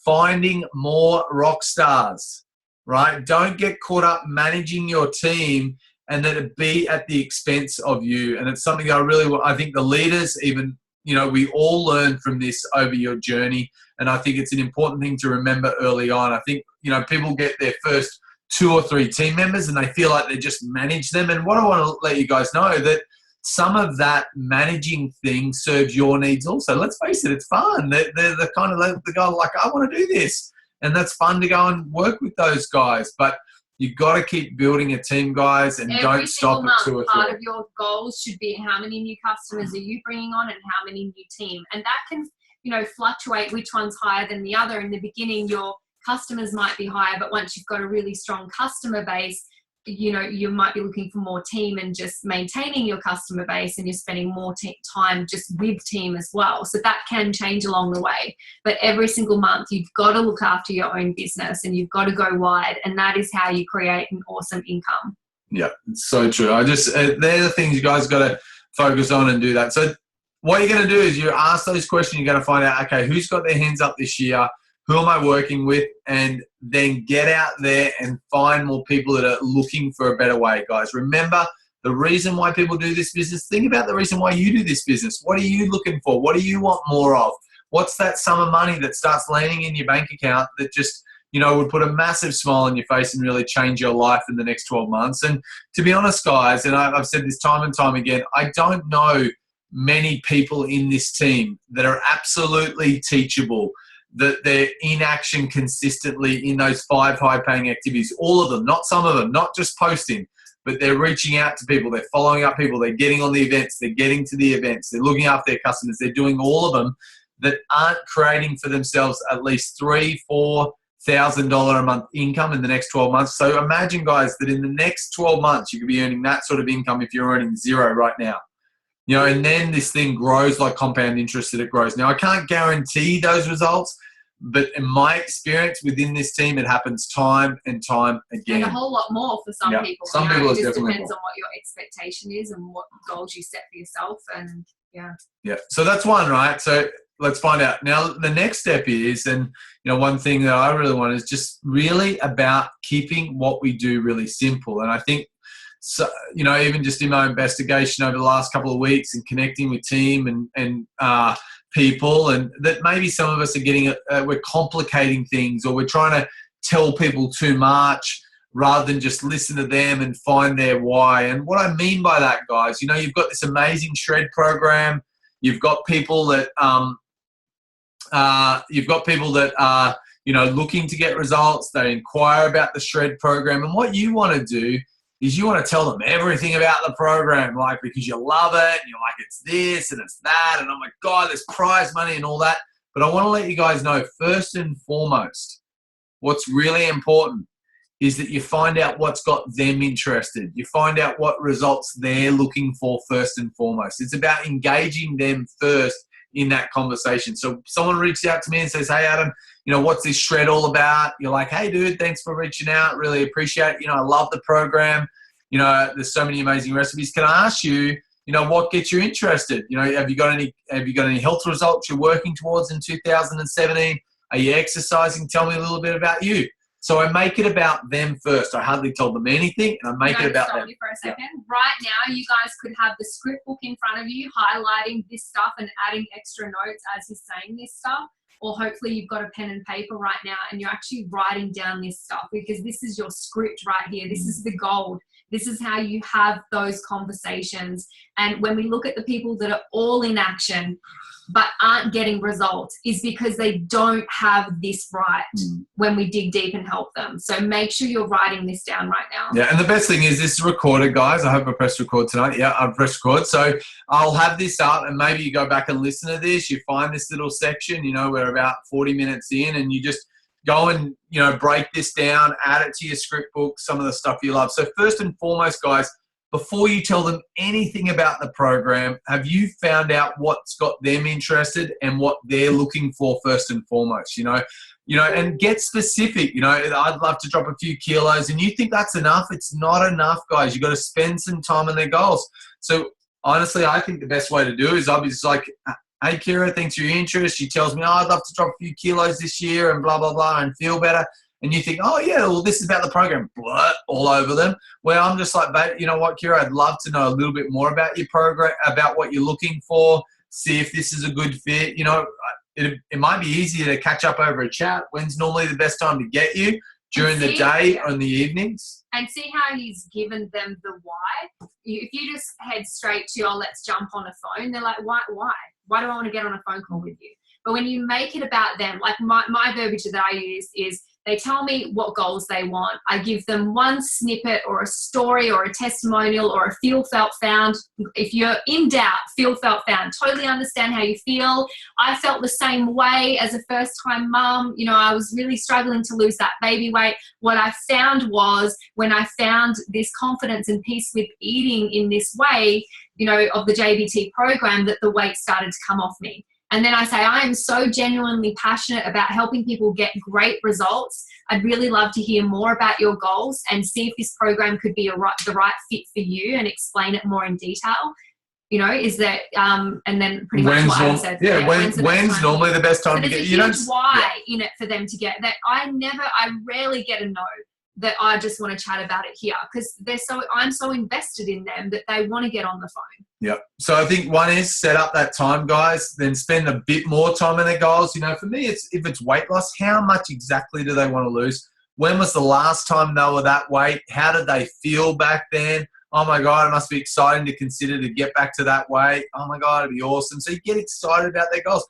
finding more rock stars. Right? Don't get caught up managing your team and that it be at the expense of you. And it's something I think the leaders, even, you know, we all learn from this over your journey. And I think it's an important thing to remember early on. I think, you know, people get their first 2 or 3 team members and they feel like they just manage them. And what I want to let you guys know, that some of that managing thing serves your needs also. Let's face it, it's fun. They're the kind of the guy like, I want to do this. And that's fun to go and work with those guys. But you've got to keep building a team, guys, and don't stop at 2 or 3. Part of your goals should be how many new customers are you bringing on and how many new team. And that can, you know, fluctuate which one's higher than the other. In the beginning, your customers might be higher, but once you've got a really strong customer base, you know, you might be looking for more team and just maintaining your customer base, and you're spending more time just with team as well. So that can change along the way. But every single month, you've got to look after your own business and you've got to go wide. And that is how you create an awesome income. Yeah, it's so true. They're the things you guys got to focus on and do that. So what you're going to do is you ask those questions. You're going to find out, okay, who's got their hands up this year? Who am I working with? And then get out there and find more people that are looking for a better way, guys. Remember, the reason why people do this business, think about the reason why you do this business. What are you looking for? What do you want more of? What's that sum of money that starts landing in your bank account that just, you know, would put a massive smile on your face and really change your life in the next 12 months? And to be honest, guys, and I've said this time and time again, I don't know many people in this team that are absolutely teachable, that they're in action consistently in those 5 high-paying activities. All of them, not some of them, not just posting, but they're reaching out to people, they're following up people, they're getting on the events, they're getting to the events, they're looking after their customers, they're doing all of them, that aren't creating for themselves at least $3,000-$4,000 a month income in the next 12 months. So imagine, guys, that in the next 12 months, you could be earning that sort of income if you're earning 0 right now. You know, and then this thing grows like compound interest that it grows. Now, I can't guarantee those results, but in my experience within this team, it happens time and time again. And a whole lot more for some people. Some people, it it's just definitely depends more. on what your expectation is and what goals you set for yourself. And Yeah. So that's one, right? So let's find out. Now, the next step is, and one thing that I really want is just really about keeping what we do really simple. And I think, so, even just in my investigation over the last couple of weeks and connecting with team and people, and that maybe some of us are getting, we're complicating things, or we're trying to tell people too much rather than just listen to them and find their why. And what I mean by that, guys, you've got this amazing shred program. You've got people that are, looking to get results. They inquire about the shred program, and what you want to do is you want to tell them everything about the program, like, because you love it and you're like, it's this and it's that, and oh my God, there's prize money and all that. But I want to let you guys know, first and foremost, what's really important is that you find out what's got them interested. You find out what results they're looking for first and foremost. It's about engaging them first in that conversation. So someone reaches out to me and says, hey, Adam, what's this shred all about? You're like, hey, dude, thanks for reaching out. Really appreciate it. I love the program. There's so many amazing recipes. Can I ask you, what gets you interested? Have you got any health results you're working towards in 2017? Are you exercising? Tell me a little bit about you. So I make it about them first. I hardly tell them anything, and I make it about them. Stop you for a second. Yeah. Right now, you guys could have the script book in front of you, highlighting this stuff and adding extra notes as he's saying this stuff. Or hopefully you've got a pen and paper right now and you're actually writing down this stuff, because this is your script right here. This is the gold. This is how you have those conversations. And when we look at the people that are all in action but aren't getting results, is because they don't have this right when we dig deep and help them. So make sure you're writing this down right now. Yeah, and the best thing is this is recorded, guys. I hope I pressed record tonight. Yeah, I've pressed record. So I'll have this up, and maybe you go back and listen to this. You find this little section, we're about 40 minutes in, and you just go and, break this down, add it to your script book, some of the stuff you love. So first and foremost, guys, before you tell them anything about the program, have you found out what's got them interested and what they're looking for first and foremost, and get specific. I'd love to drop a few kilos, and you think that's enough. It's not enough, guys. You've got to spend some time on their goals. So honestly, I think the best way to do it is I'll be just like, hey, Kira, thanks for your interest. She tells me, I'd love to drop a few kilos this year and blah, blah, blah, and feel better. And you think, oh, yeah, well, this is about the program. Blah, all over them. Well, I'm just like, babe, you know what, Kira, I'd love to know a little bit more about your program, about what you're looking for, see if this is a good fit. It might be easier to catch up over a chat. When's normally the best time to get you? During the day or in the evenings? And see how he's given them the why. If you just head straight to, let's jump on a phone, they're like, why? Why do I want to get on a phone call with you? But when you make it about them, like my verbiage that I use is, they tell me what goals they want. I give them one snippet or a story or a testimonial or a feel, felt, found. If you're in doubt, feel, felt, found. Totally understand how you feel. I felt the same way as a first-time mum. I was really struggling to lose that baby weight. What I found was, when I found this confidence and peace with eating in this way, of the JBT program, that the weight started to come off me. And then I say, I am so genuinely passionate about helping people get great results. I'd really love to hear more about your goals and see if this program could be the right fit for you, and explain it more in detail. Is that, and then pretty much what I said. Yeah, when's normally the best time to get, there's a huge why in it for them to get that. I rarely get a no that I just want to chat about it here, because I'm so invested in them that they want to get on the phone. Yeah. So I think one is set up that time, guys, then spend a bit more time on their goals. For me, if it's weight loss, how much exactly do they want to lose? When was the last time they were that weight? How did they feel back then? Oh my God, it must be exciting to consider to get back to that weight. Oh my God, it'd be awesome. So you get excited about their goals.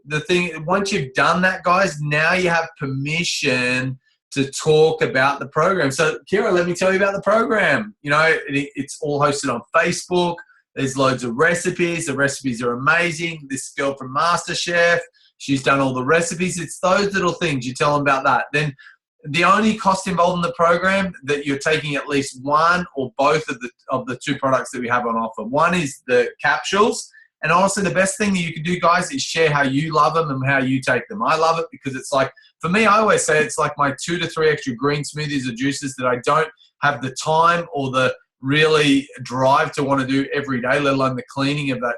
The thing, once you've done that, guys, now you have permission to talk about the program. So, Kira, let me tell you about the program. It's all hosted on Facebook. There's loads of recipes. The recipes are amazing. This girl from MasterChef, she's done all the recipes. It's those little things. You tell them about that. Then the only cost involved in the program that you're taking at least one or both of the 2 products that we have on offer. One is the capsules. And honestly, the best thing that you can do, guys, is share how you love them and how you take them. I love it because it's like, for me, I always say it's like my 2 to 3 extra green smoothies or juices that I don't have the time or the really drive to want to do every day, let alone the cleaning of that,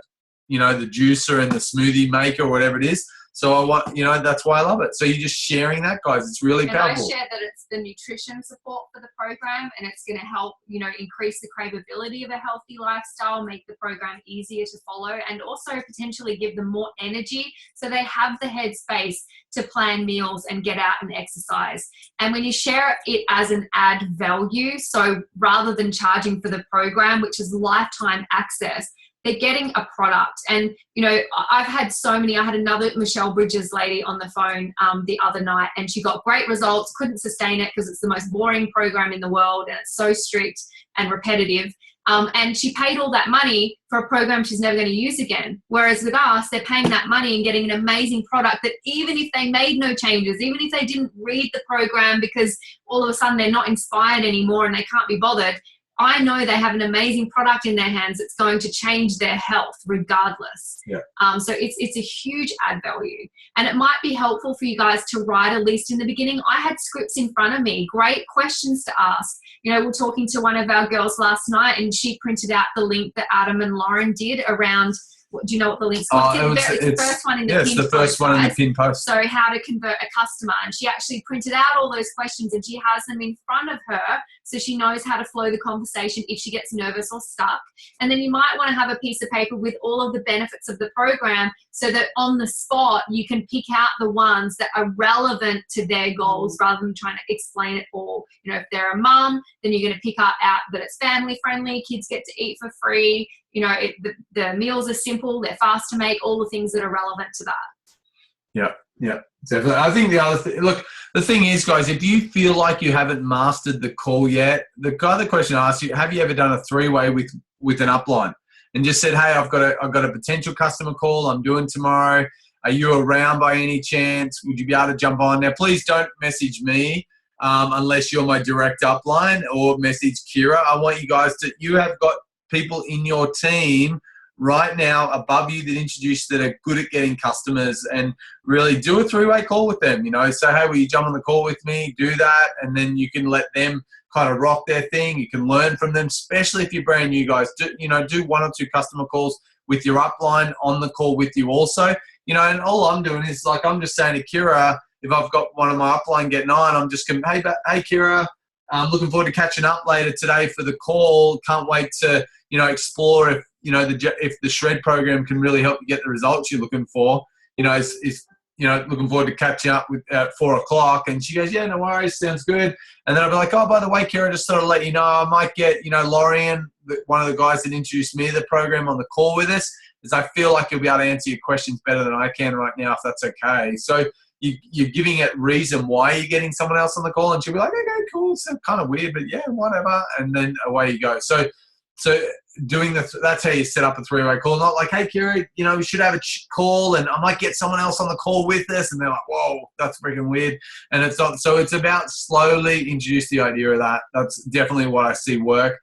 you know, the juicer and the smoothie maker or whatever it is. So I want, you know, that's why I love it. So you're just sharing that, guys. It's really powerful. I share that it's the nutrition support for the program, and it's going to help, you know, increase the cravability of a healthy lifestyle, make the program easier to follow, and also potentially give them more energy so they have the headspace to plan meals and get out and exercise. And when you share it as an add value, so rather than charging for the program, which is lifetime access, they're getting a product. And, you know, I've had so many. I had another Michelle Bridges lady on the phone the other night, and she got great results, couldn't sustain it because it's the most boring program in the world and it's so strict and repetitive. And she paid all that money for a program she's never going to use again. Whereas with us, they're paying that money and getting an amazing product that even if they made no changes, even if they didn't read the program because all of a sudden they're not inspired anymore and they can't be bothered, I know they have an amazing product in their hands that's going to change their health regardless. Yeah. So it's a huge add value. And it might be helpful for you guys to write a list in the beginning. I had scripts in front of me, great questions to ask. You know, we're talking to one of our girls last night and she printed out the link that Adam and Lauren did around, do you know what the link's called? It's the first one in the pinned post. It's the first one in the pinned post. So how to convert a customer. And she actually printed out all those questions and she has them in front of her so she knows how to flow the conversation if she gets nervous or stuck. And then you might want to have a piece of paper with all of the benefits of the program so that on the spot you can pick out the ones that are relevant to their goals rather than trying to explain it all. You know, if they're a mum, then you're going to pick out that it's family friendly, kids get to eat for free. You know, the meals are simple, they're fast to make, all the things that are relevant to that. Yeah, definitely. I think the other thing, look, the thing is, guys, if you feel like you haven't mastered the call yet, the other question I ask you, have you ever done a 3-way with an upline and just said, hey, I've got a potential customer call I'm doing tomorrow. Are you around by any chance? Would you be able to jump on? Now, please don't message me unless you're my direct upline, or message Kira. I want you guys you have got people in your team right now above you that introduce that are good at getting customers, and really do a 3-way call with them. You know, say, hey, will you jump on the call with me? Do that, and then you can let them kind of rock their thing. You can learn from them, especially if you're brand new, guys. Do 1 or 2 customer calls with your upline on the call with you also. You know, and all I'm doing is like, I'm just saying to Kira, if I've got one of my upline getting on, I'm just going, hey Kira, I'm looking forward to catching up later today for the call. Can't wait to, you know, explore if, you know, if the Shred program can really help you get the results you're looking for. You know, you know, looking forward to catching up with at 4 o'clock. And she goes, yeah, no worries, sounds good. And then I'll be like, oh, by the way, Kira, just sort of let you know, I might get, you know, Lorian, one of the guys that introduced me to the program, on the call with us, because I feel like you'll be able to answer your questions better than I can right now, if that's okay. So you're giving it reason why you're getting someone else on the call, and she'll be like, okay, cool, it's kind of weird, but yeah, whatever. And then away you go. So doing that's how you set up a 3-way call. Not like, hey, Kira, you know, we should have a call and I might get someone else on the call with us. And they're like, whoa, that's freaking weird. And it's not. So it's about slowly introduce the idea of that. That's definitely what I see work.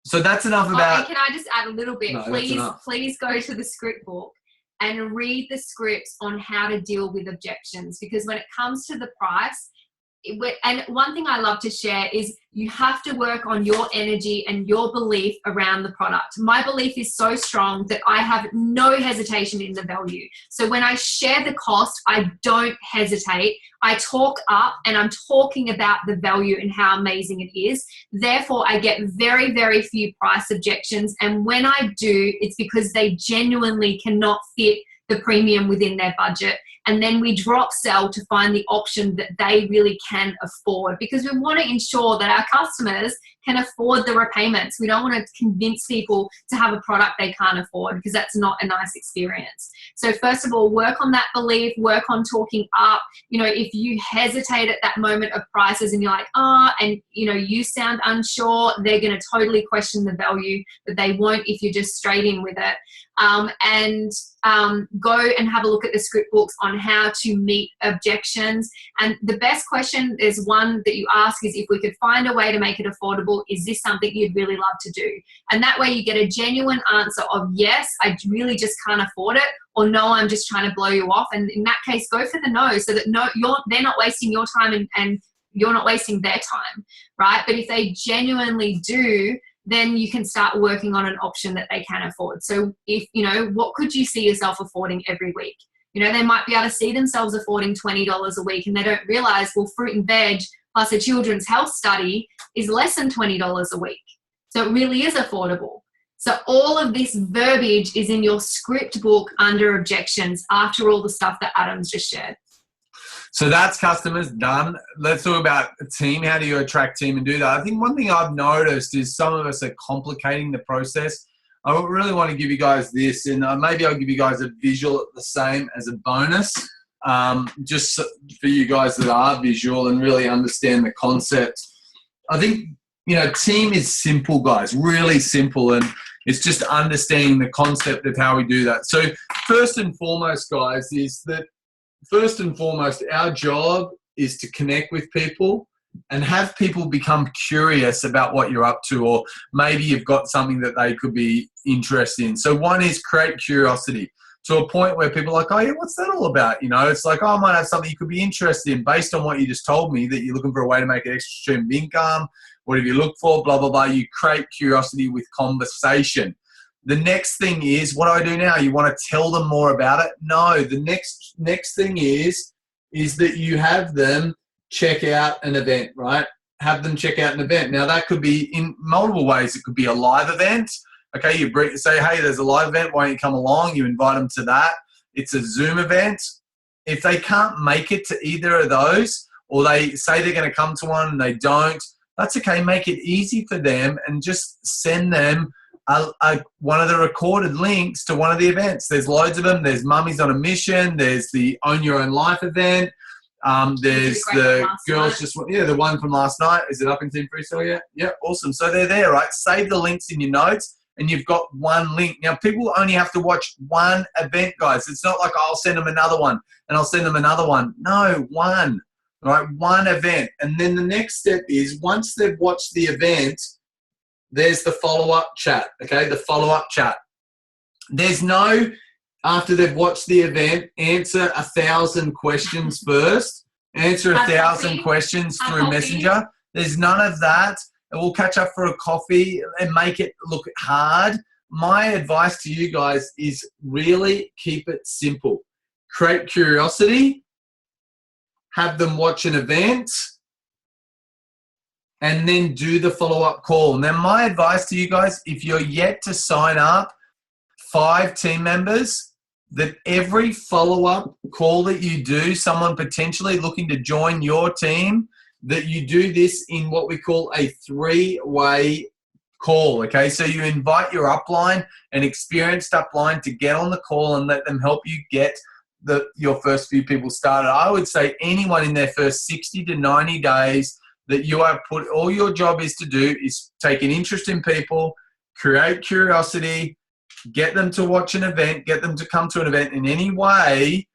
So that's enough about. Can I just add a little bit? No, please go to the script book and read the scripts on how to deal with objections, because when it comes to the price, and one thing I love to share is you have to work on your energy and your belief around the product. My belief is so strong that I have no hesitation in the value. So when I share the cost, I don't hesitate. I talk up and I'm talking about the value and how amazing it is. Therefore, I get very, very few price objections. And when I do, it's because they genuinely cannot fit the premium within their budget. And then we drop sell to find the option that they really can afford, because we want to ensure that our customers can afford the repayments. We don't want to convince people to have a product they can't afford, because that's not a nice experience. So first of all, work on that belief, work on talking up. You know, if you hesitate at that moment of prices and you're like, and you know, you sound unsure, they're going to totally question the value, but they won't if you're just straight in with it. Go and have a look at the script books on on how to meet objections. And the best question is one that you ask is, if we could find a way to make it affordable, is this something you'd really love to do? And that way you get a genuine answer of yes, I really just can't afford it, or no, I'm just trying to blow you off. And in that case, go for the no, so that they're not wasting your time and you're not wasting their time, right? But if they genuinely do, then you can start working on an option that they can afford. So if, what could you see yourself affording every week? They might be able to see themselves affording $20 a week, and they don't realize, well, fruit and veg plus a children's health study is less than $20 a week. So it really is affordable. So all of this verbiage is in your script book under objections after all the stuff that Adam's just shared. So that's customers done. Let's talk about a team. How do you attract team and do that? I think one thing I've noticed is some of us are complicating the process. I really want to give you guys this, and maybe I'll give you guys a visual the same as a bonus, just for you guys that are visual and really understand the concept. I think, team is simple, guys, really simple, and it's just understanding the concept of how we do that. So first and foremost, guys, is that our job is to connect with people and have people become curious about what you're up to, or maybe you've got something that they could be interested in. So one is create curiosity to a point where people are like, oh yeah, what's that all about? It's like, oh, I might have something you could be interested in based on what you just told me, that you're looking for a way to make an extra stream of income. Whatever you look for, blah, blah, blah. You create curiosity with conversation. The next thing is, what do I do now? You want to tell them more about it? No, the next thing is that you have them check out an event, right? Have them check out an event. Now, that could be in multiple ways. It could be a live event. Okay, you say, hey, there's a live event. Why don't you come along? You invite them to that. It's a Zoom event. If they can't make it to either of those, or they say they're going to come to one and they don't, that's okay. Make it easy for them and just send them one of the recorded links to one of the events. There's loads of them. There's Mummies on a Mission. There's the Own Your Own Life event. There's the girls the one from last night. Is it up in Team Freestyle yet? Yeah, awesome. So they're there, right? Save the links in your notes and you've got one link. Now, people only have to watch one event, guys. It's not like I'll send them another one and I'll send them another one. No, one. Right, one event. And then the next step is, once they've watched the event, there's the follow-up chat, okay? The follow-up chat. There's no, after they've watched the event, answer 1,000 questions first. Answer 1,000 questions through Messenger. There's none of that. And we'll catch up for a coffee and make it look hard. My advice to you guys is really keep it simple. Create curiosity. Have them watch an event, and then do the follow-up call. Now, my advice to you guys, if you're yet to sign up 5 team members, that every follow-up call that you do, someone potentially looking to join your team, that you do this in what we call a 3-way call, okay? So you invite your upline, an experienced upline, to get on the call and let them help you get your first few people started. I would say anyone in their first 60 to 90 days that you have put, all your job is to do is take an interest in people, create curiosity, get them to watch an event, get them to come to an event in any way,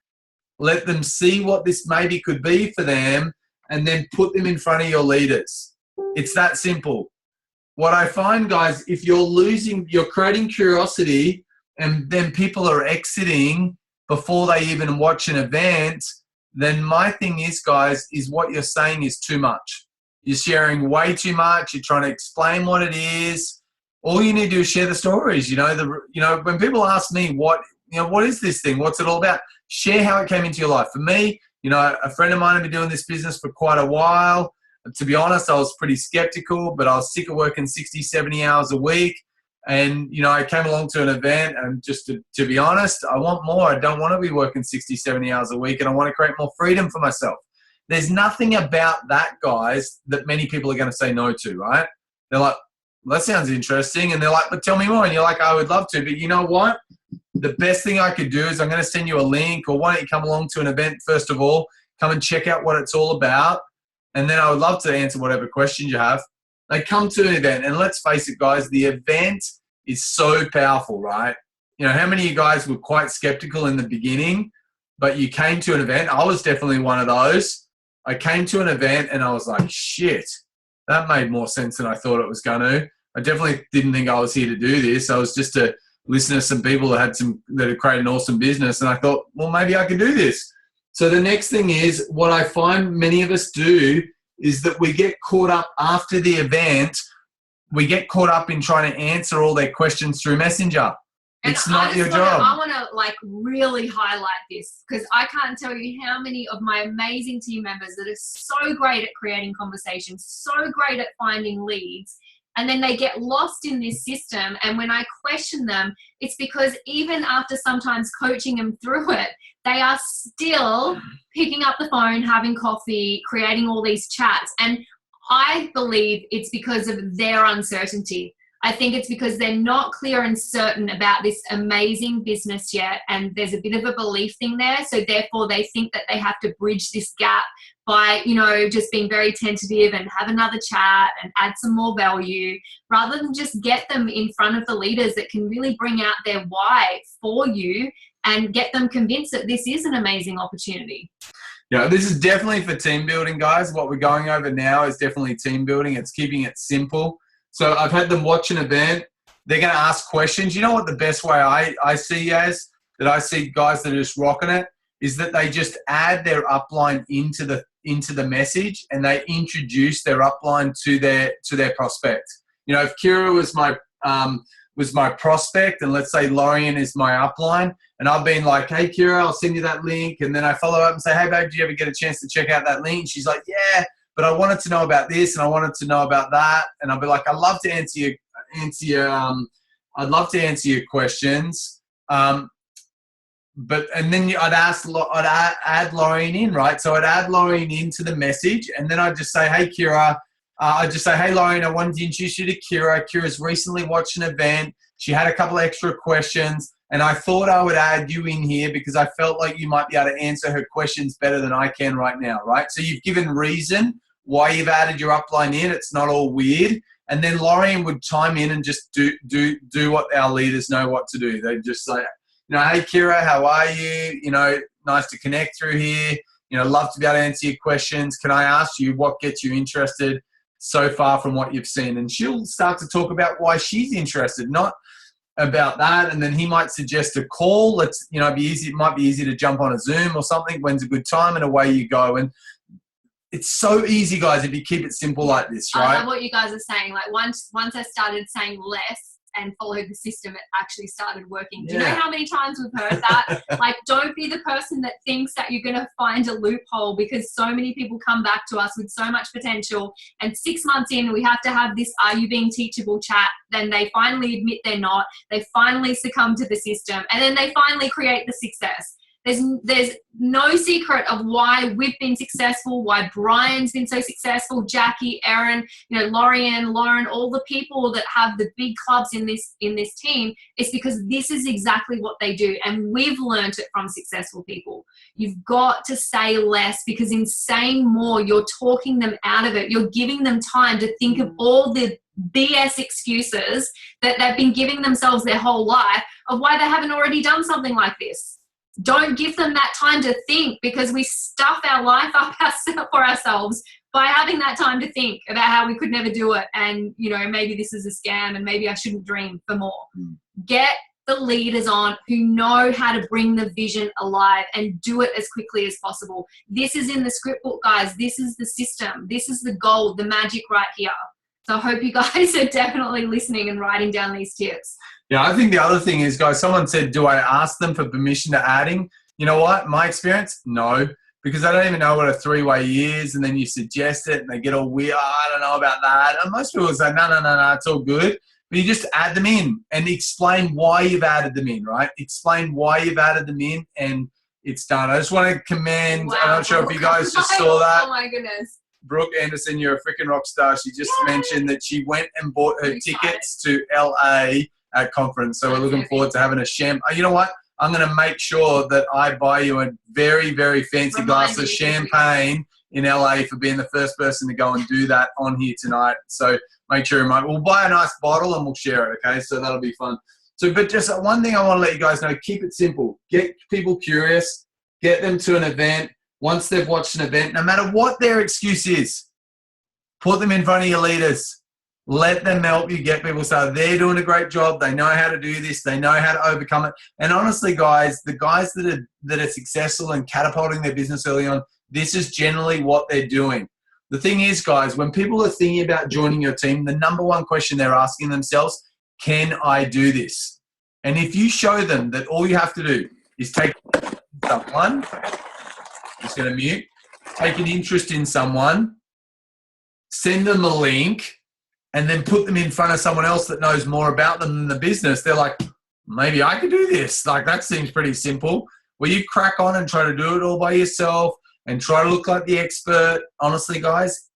let them see what this maybe could be for them, and then put them in front of your leaders. It's that simple. What I find, guys, if you're creating curiosity and then people are exiting before they even watch an event, then my thing is, guys, is what you're saying is too much. You're sharing way too much. You're trying to explain what it is. All you need to do is share the stories. When people ask me what is this thing? What's it all about? Share how it came into your life. For me, a friend of mine had been doing this business for quite a while. To be honest, I was pretty skeptical, but I was sick of working 60, 70 hours a week. And, I came along to an event, and just to be honest, I want more. I don't want to be working 60, 70 hours a week, and I want to create more freedom for myself. There's nothing about that, guys, that many people are going to say no to, right? They're like, well, that sounds interesting. And they're like, but tell me more. And you're like, I would love to. But you know what? The best thing I could do is I'm going to send you a link, or why don't you come along to an event first of all, come and check out what it's all about. And then I would love to answer whatever questions you have. They come to an event, and let's face it, guys, the event is so powerful, right? How many of you guys were quite skeptical in the beginning, but you came to an event. I was definitely one of those. I came to an event and I was like, shit, that made more sense than I thought it was going to. I definitely didn't think I was here to do this. I was just to listen to some people that had created an awesome business. And I thought, well, maybe I can do this. So the next thing is, what I find many of us do is that we get caught up after the event. We get caught up in trying to answer all their questions through Messenger. It's not your job. I want to like really highlight this, because I can't tell you how many of my amazing team members that are so great at creating conversations, so great at finding leads, and then they get lost in this system. And when I question them, it's because even after sometimes coaching them through it, they are still picking up the phone, having coffee, creating all these chats. And I believe it's because of their uncertainty. I think it's because they're not clear and certain about this amazing business yet, and there's a bit of a belief thing there. So therefore they think that they have to bridge this gap by, you know, just being very tentative and have another chat and add some more value, rather than just get them in front of the leaders that can really bring out their why for you and get them convinced that this is an amazing opportunity. Yeah, this is definitely for team building, guys. What we're going over now is definitely team building. It's keeping it simple. So I've had them watch an event. They're going to ask questions. You know what the best way I see as, that I see guys that are just rocking it, is that they just add their upline into the message, and they introduce their upline to their prospect. You know, if Kira was my prospect, and let's say Lorian is my upline, and I've been like, hey Kira, I'll send you that link, and then I follow up and say, hey babe, do you ever get a chance to check out that link? And she's like, yeah, but I wanted to know about this and I wanted to know about that, and I'll be like, I'd love to answer your questions. But then I'd add Lorraine in, right? So I'd add Lorraine into the message, and then I'd just say, hey Kira, I'd just say, hey Lorraine, I wanted to introduce you to Kira. Kira's recently watched an event. She had a couple of extra questions, and I thought I would add you in here because I felt like you might be able to answer her questions better than I can right now, right? So you've given reason why you've added your upline in. It's not all weird. And then Lorraine would chime in and just do what our leaders know what to do. They'd just say, you know, hey Kira, how are you? You know, nice to connect through here. You know, love to be able to answer your questions. Can I ask you what gets you interested so far from what you've seen? And she'll start to talk about why she's interested, not about that. And then he might suggest a call. It might be easy to jump on a Zoom or something. When's a good time? And away you go. And it's so easy, guys, if you keep it simple like this, right? I love what you guys are saying. Like once I started saying less and followed the system, it actually started working. Do you know how many times we've heard that? Like, don't be the person that thinks that you're going to find a loophole, because so many people come back to us with so much potential, and 6 months in, we have to have this "are you being teachable" chat. Then they finally admit they're not. They finally succumb to the system, and then they finally create the success. There's no secret of why we've been successful, why Brian's been so successful, Jackie, Erin, you know, Lauren, all the people that have the big clubs in this team. It's because this is exactly what they do, and we've learned it from successful people. You've got to say less, because in saying more, you're talking them out of it. You're giving them time to think of all the BS excuses that they've been giving themselves their whole life of why they haven't already done something like this. Don't give them that time to think, because we stuff our life up for ourselves by having that time to think about how we could never do it, and, you know, maybe this is a scam and maybe I shouldn't dream for more. Get the leaders on who know how to bring the vision alive and do it as quickly as possible. This is in the script book, guys. This is the system. This is the gold, the magic right here. So I hope you guys are definitely listening and writing down these tips. Yeah, I think the other thing is, guys, someone said, do I ask them for permission to adding? You know what? My experience, no, because I don't even know what a three-way is, and then you suggest it and they get all weird. Oh, I don't know about that. And most people say, no, it's all good. But you just add them in and explain why you've added them in, right? Explain why you've added them in, and it's done. I just want to commend, I'm not sure if you guys just saw that. Oh my goodness. Brooke Anderson, you're a freaking rock star. She just mentioned that she went and bought her tickets to LA at conference. So we're looking forward to having a champagne. You know what? I'm going to make sure that I buy you a very, very fancy glass of champagne in LA for being the first person to go and do that on here tonight. So make sure we'll buy a nice bottle and we'll share it. Okay. So that'll be fun. So, but just one thing I want to let you guys know, keep it simple. Get people curious. get them to an event. Once they've watched an event, no matter what their excuse is, put them in front of your leaders. Let them help you get people so they're doing a great job. They know how to do this. They know how to overcome it. And honestly, guys, the guys that are successful and catapulting their business early on, this is generally what they're doing. The thing is, guys, when people are thinking about joining your team, the number one question they're asking themselves, can I do this? And if you show them that all you have to do is take someone, just going to mute, take an interest in someone, send them a link, and then put them in front of someone else that knows more about them than the business, they're like, maybe I could do this. Like, that seems pretty simple. Where you crack on and try to do it all by yourself and try to look like the expert, honestly, guys,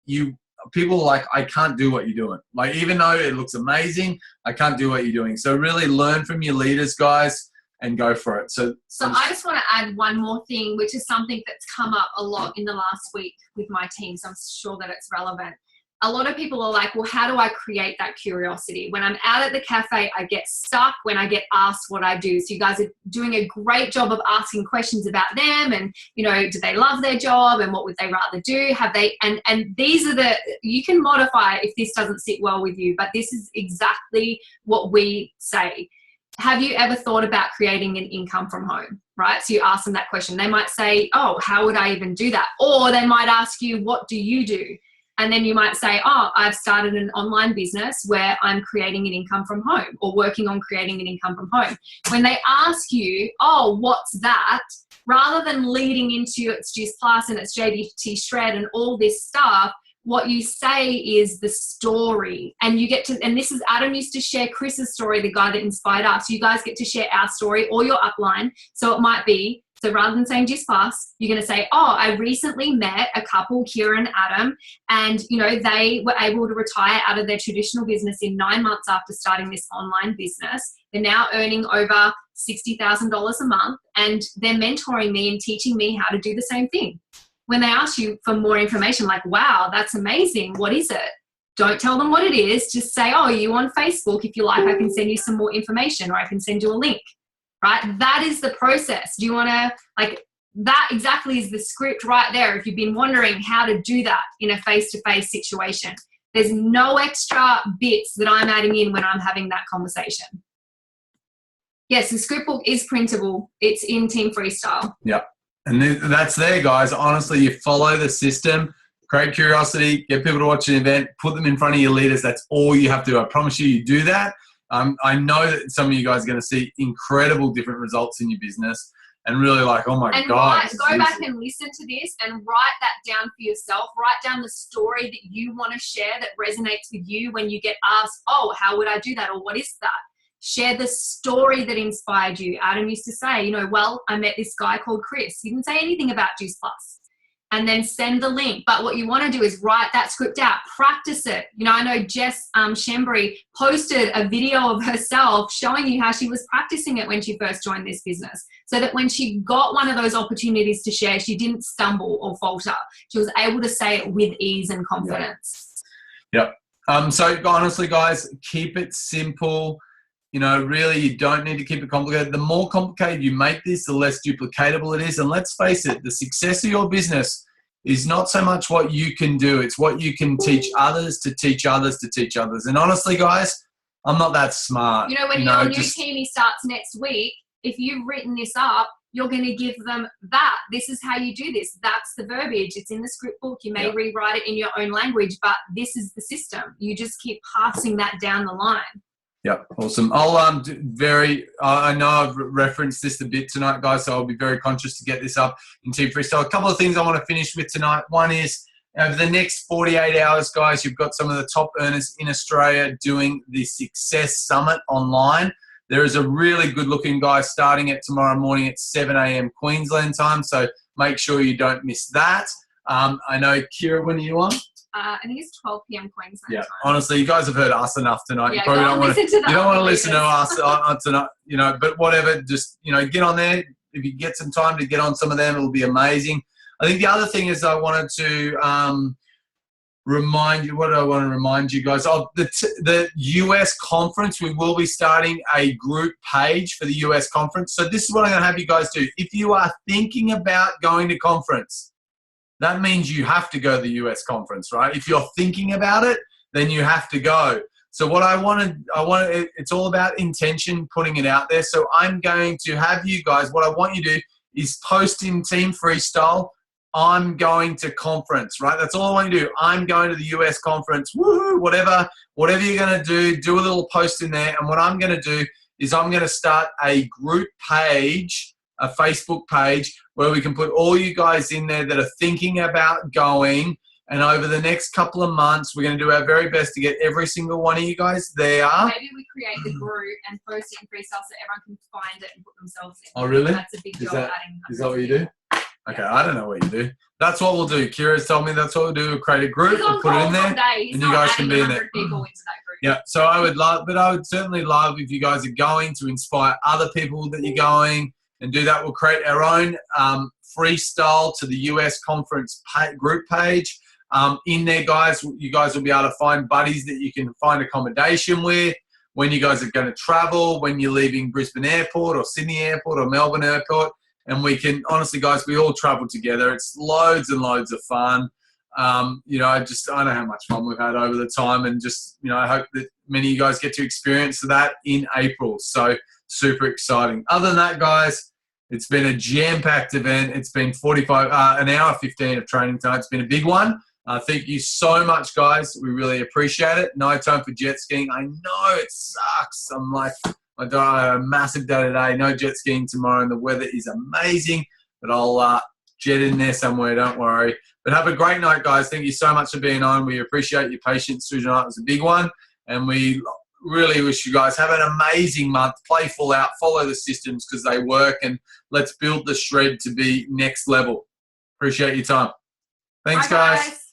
people are like, I can't do what you're doing. Like, even though it looks amazing, I can't do what you're doing. So really learn from your leaders, guys, and go for it. So I just want to add one more thing, which is something that's come up a lot in the last week with my team. So I'm sure that it's relevant. A lot of people are like, well, how do I create that curiosity? When I'm out at the cafe, I get stuck when I get asked what I do. So you guys are doing a great job of asking questions about them and, you know, do they love their job and what would they rather do? Have they, and these are you can modify if this doesn't sit well with you, but this is exactly what we say. Have you ever thought about creating an income from home? Right? So you ask them that question. They might say, oh, how would I even do that? Or they might ask you, what do you do? And then you might say, oh, I've started an online business where I'm creating an income from home or working on creating an income from home. When they ask you, oh, what's that? Rather than leading into it's Juice Plus and it's JBT Shred and all this stuff, what you say is the story. And you get to, and this is, Adam used to share Chris's story, the guy that inspired us. You guys get to share our story or your upline. So it might be, so rather than saying Juice Plus, you're going to say, oh, I recently met a couple, Kira and Adam, and, you know, they were able to retire out of their traditional business in 9 months after starting this online business. They're now earning over $60,000 a month, and they're mentoring me and teaching me how to do the same thing. When they ask you for more information, like, wow, that's amazing. What is it? Don't tell them what it is. Just say, oh, are you on Facebook? If you like, I can send you some more information or I can send you a link. Right? That is the process. Do you want to, like, that exactly is the script right there. If you've been wondering how to do that in a face-to-face situation, there's no extra bits that I'm adding in when I'm having that conversation. Yes, the script book is printable. It's in Team Freestyle. Yeah. And that's there, guys. Honestly, you follow the system, create curiosity, get people to watch an event, put them in front of your leaders. That's all you have to do. I promise you do that. I know that some of you guys are going to see incredible different results in your business and really like, oh my God. Go back and listen to this and write that down for yourself. Write down the story that you want to share that resonates with you when you get asked, oh, how would I do that? Or what is that? Share the story that inspired you. Adam used to say, you know, well, I met this guy called Chris. He didn't say anything about Juice Plus. And then send the link. But what you want to do is write that script out, practice it. You know, I know Jess Shembry posted a video of herself showing you how she was practicing it when she first joined this business, so that when she got one of those opportunities to share, she didn't stumble or falter. She was able to say it with ease and confidence. Yep. So honestly, guys, keep it simple. You know, really, you don't need to keep it complicated. The more complicated you make this, the less duplicatable it is. And let's face it, the success of your business is not so much what you can do. It's what you can teach others to teach others to teach others. And honestly, guys, I'm not that smart. You know, when your new teamie starts next week, if you've written this up, you're going to give them that. This is how you do this. That's the verbiage. It's in the script book. You may rewrite it in your own language, but this is the system. You just keep passing that down the line. Yeah, awesome. I'll I know I've referenced this a bit tonight, guys, so I'll be very conscious to get this up in Team Freestyle. A couple of things I want to finish with tonight. One is, over the next 48 hours, guys, you've got some of the top earners in Australia doing the Success Summit online. There is a really good-looking guy starting it tomorrow morning at 7 a.m. Queensland time, so make sure you don't miss that. I know, Kira, when are you on? I think it's 12 p.m. Queensland time. Honestly, you guys have heard us enough tonight. Yeah, you probably don't want to. You don't want to listen to us tonight, you know. But whatever, just get on there. If you get some time to get on some of them, it'll be amazing. I think the other thing is I wanted to remind you, what do I want to remind you guys of? The US conference. We will be starting a group page for the US conference. So this is what I'm going to have you guys do. If you are thinking about going to conference, that means you have to go to the US conference, right? If you're thinking about it, then you have to go. So what it's all about intention, putting it out there. So I'm going to have you guys, what I want you to do is post in Team Freestyle, I'm going to conference, right? That's all I want you to do. I'm going to the US conference, woohoo, whatever you're going to do a little post in there. And what I'm going to do is I'm going to start a group page, a Facebook page, where we can put all you guys in there that are thinking about going. And over the next couple of months, we're going to do our very best to get every single one of you guys there. Maybe we create the group and post it in Freestyle so everyone can find it and put themselves in. Oh, really? That's a big job adding. Is that what you do? Okay, I don't know what you do. That's what we'll do. Kira's told me that's what we'll do. We'll create a group, we'll put it in there, and you guys can be in there. People into that group. Yeah, so I would certainly love if you guys are going to inspire other people that you're going and do that. We'll create our own freestyle to the US conference group page. In there, guys, you guys will be able to find buddies that you can find accommodation with when you guys are going to travel, when you're leaving Brisbane Airport or Sydney Airport or Melbourne Airport. And we can, honestly, guys, we all travel together. It's loads and loads of fun. I know how much fun we've had over the time, and I hope that many of you guys get to experience that in April. So super exciting. Other than that, guys, it's been a jam-packed event. It's been an hour 15 of training time. It's been a big one. Thank you so much, guys. We really appreciate it. No time for jet skiing. I know it sucks. I'm like, I had a massive day today. No jet skiing tomorrow, and the weather is amazing. But I'll jet in there somewhere. Don't worry. But have a great night, guys. Thank you so much for being on. We appreciate your patience through tonight. It was a big one, and we really wish you guys have an amazing month. Play full out. Follow the systems because they work, and let's build the shred to be next level. Appreciate your time. Thanks, Bye, guys.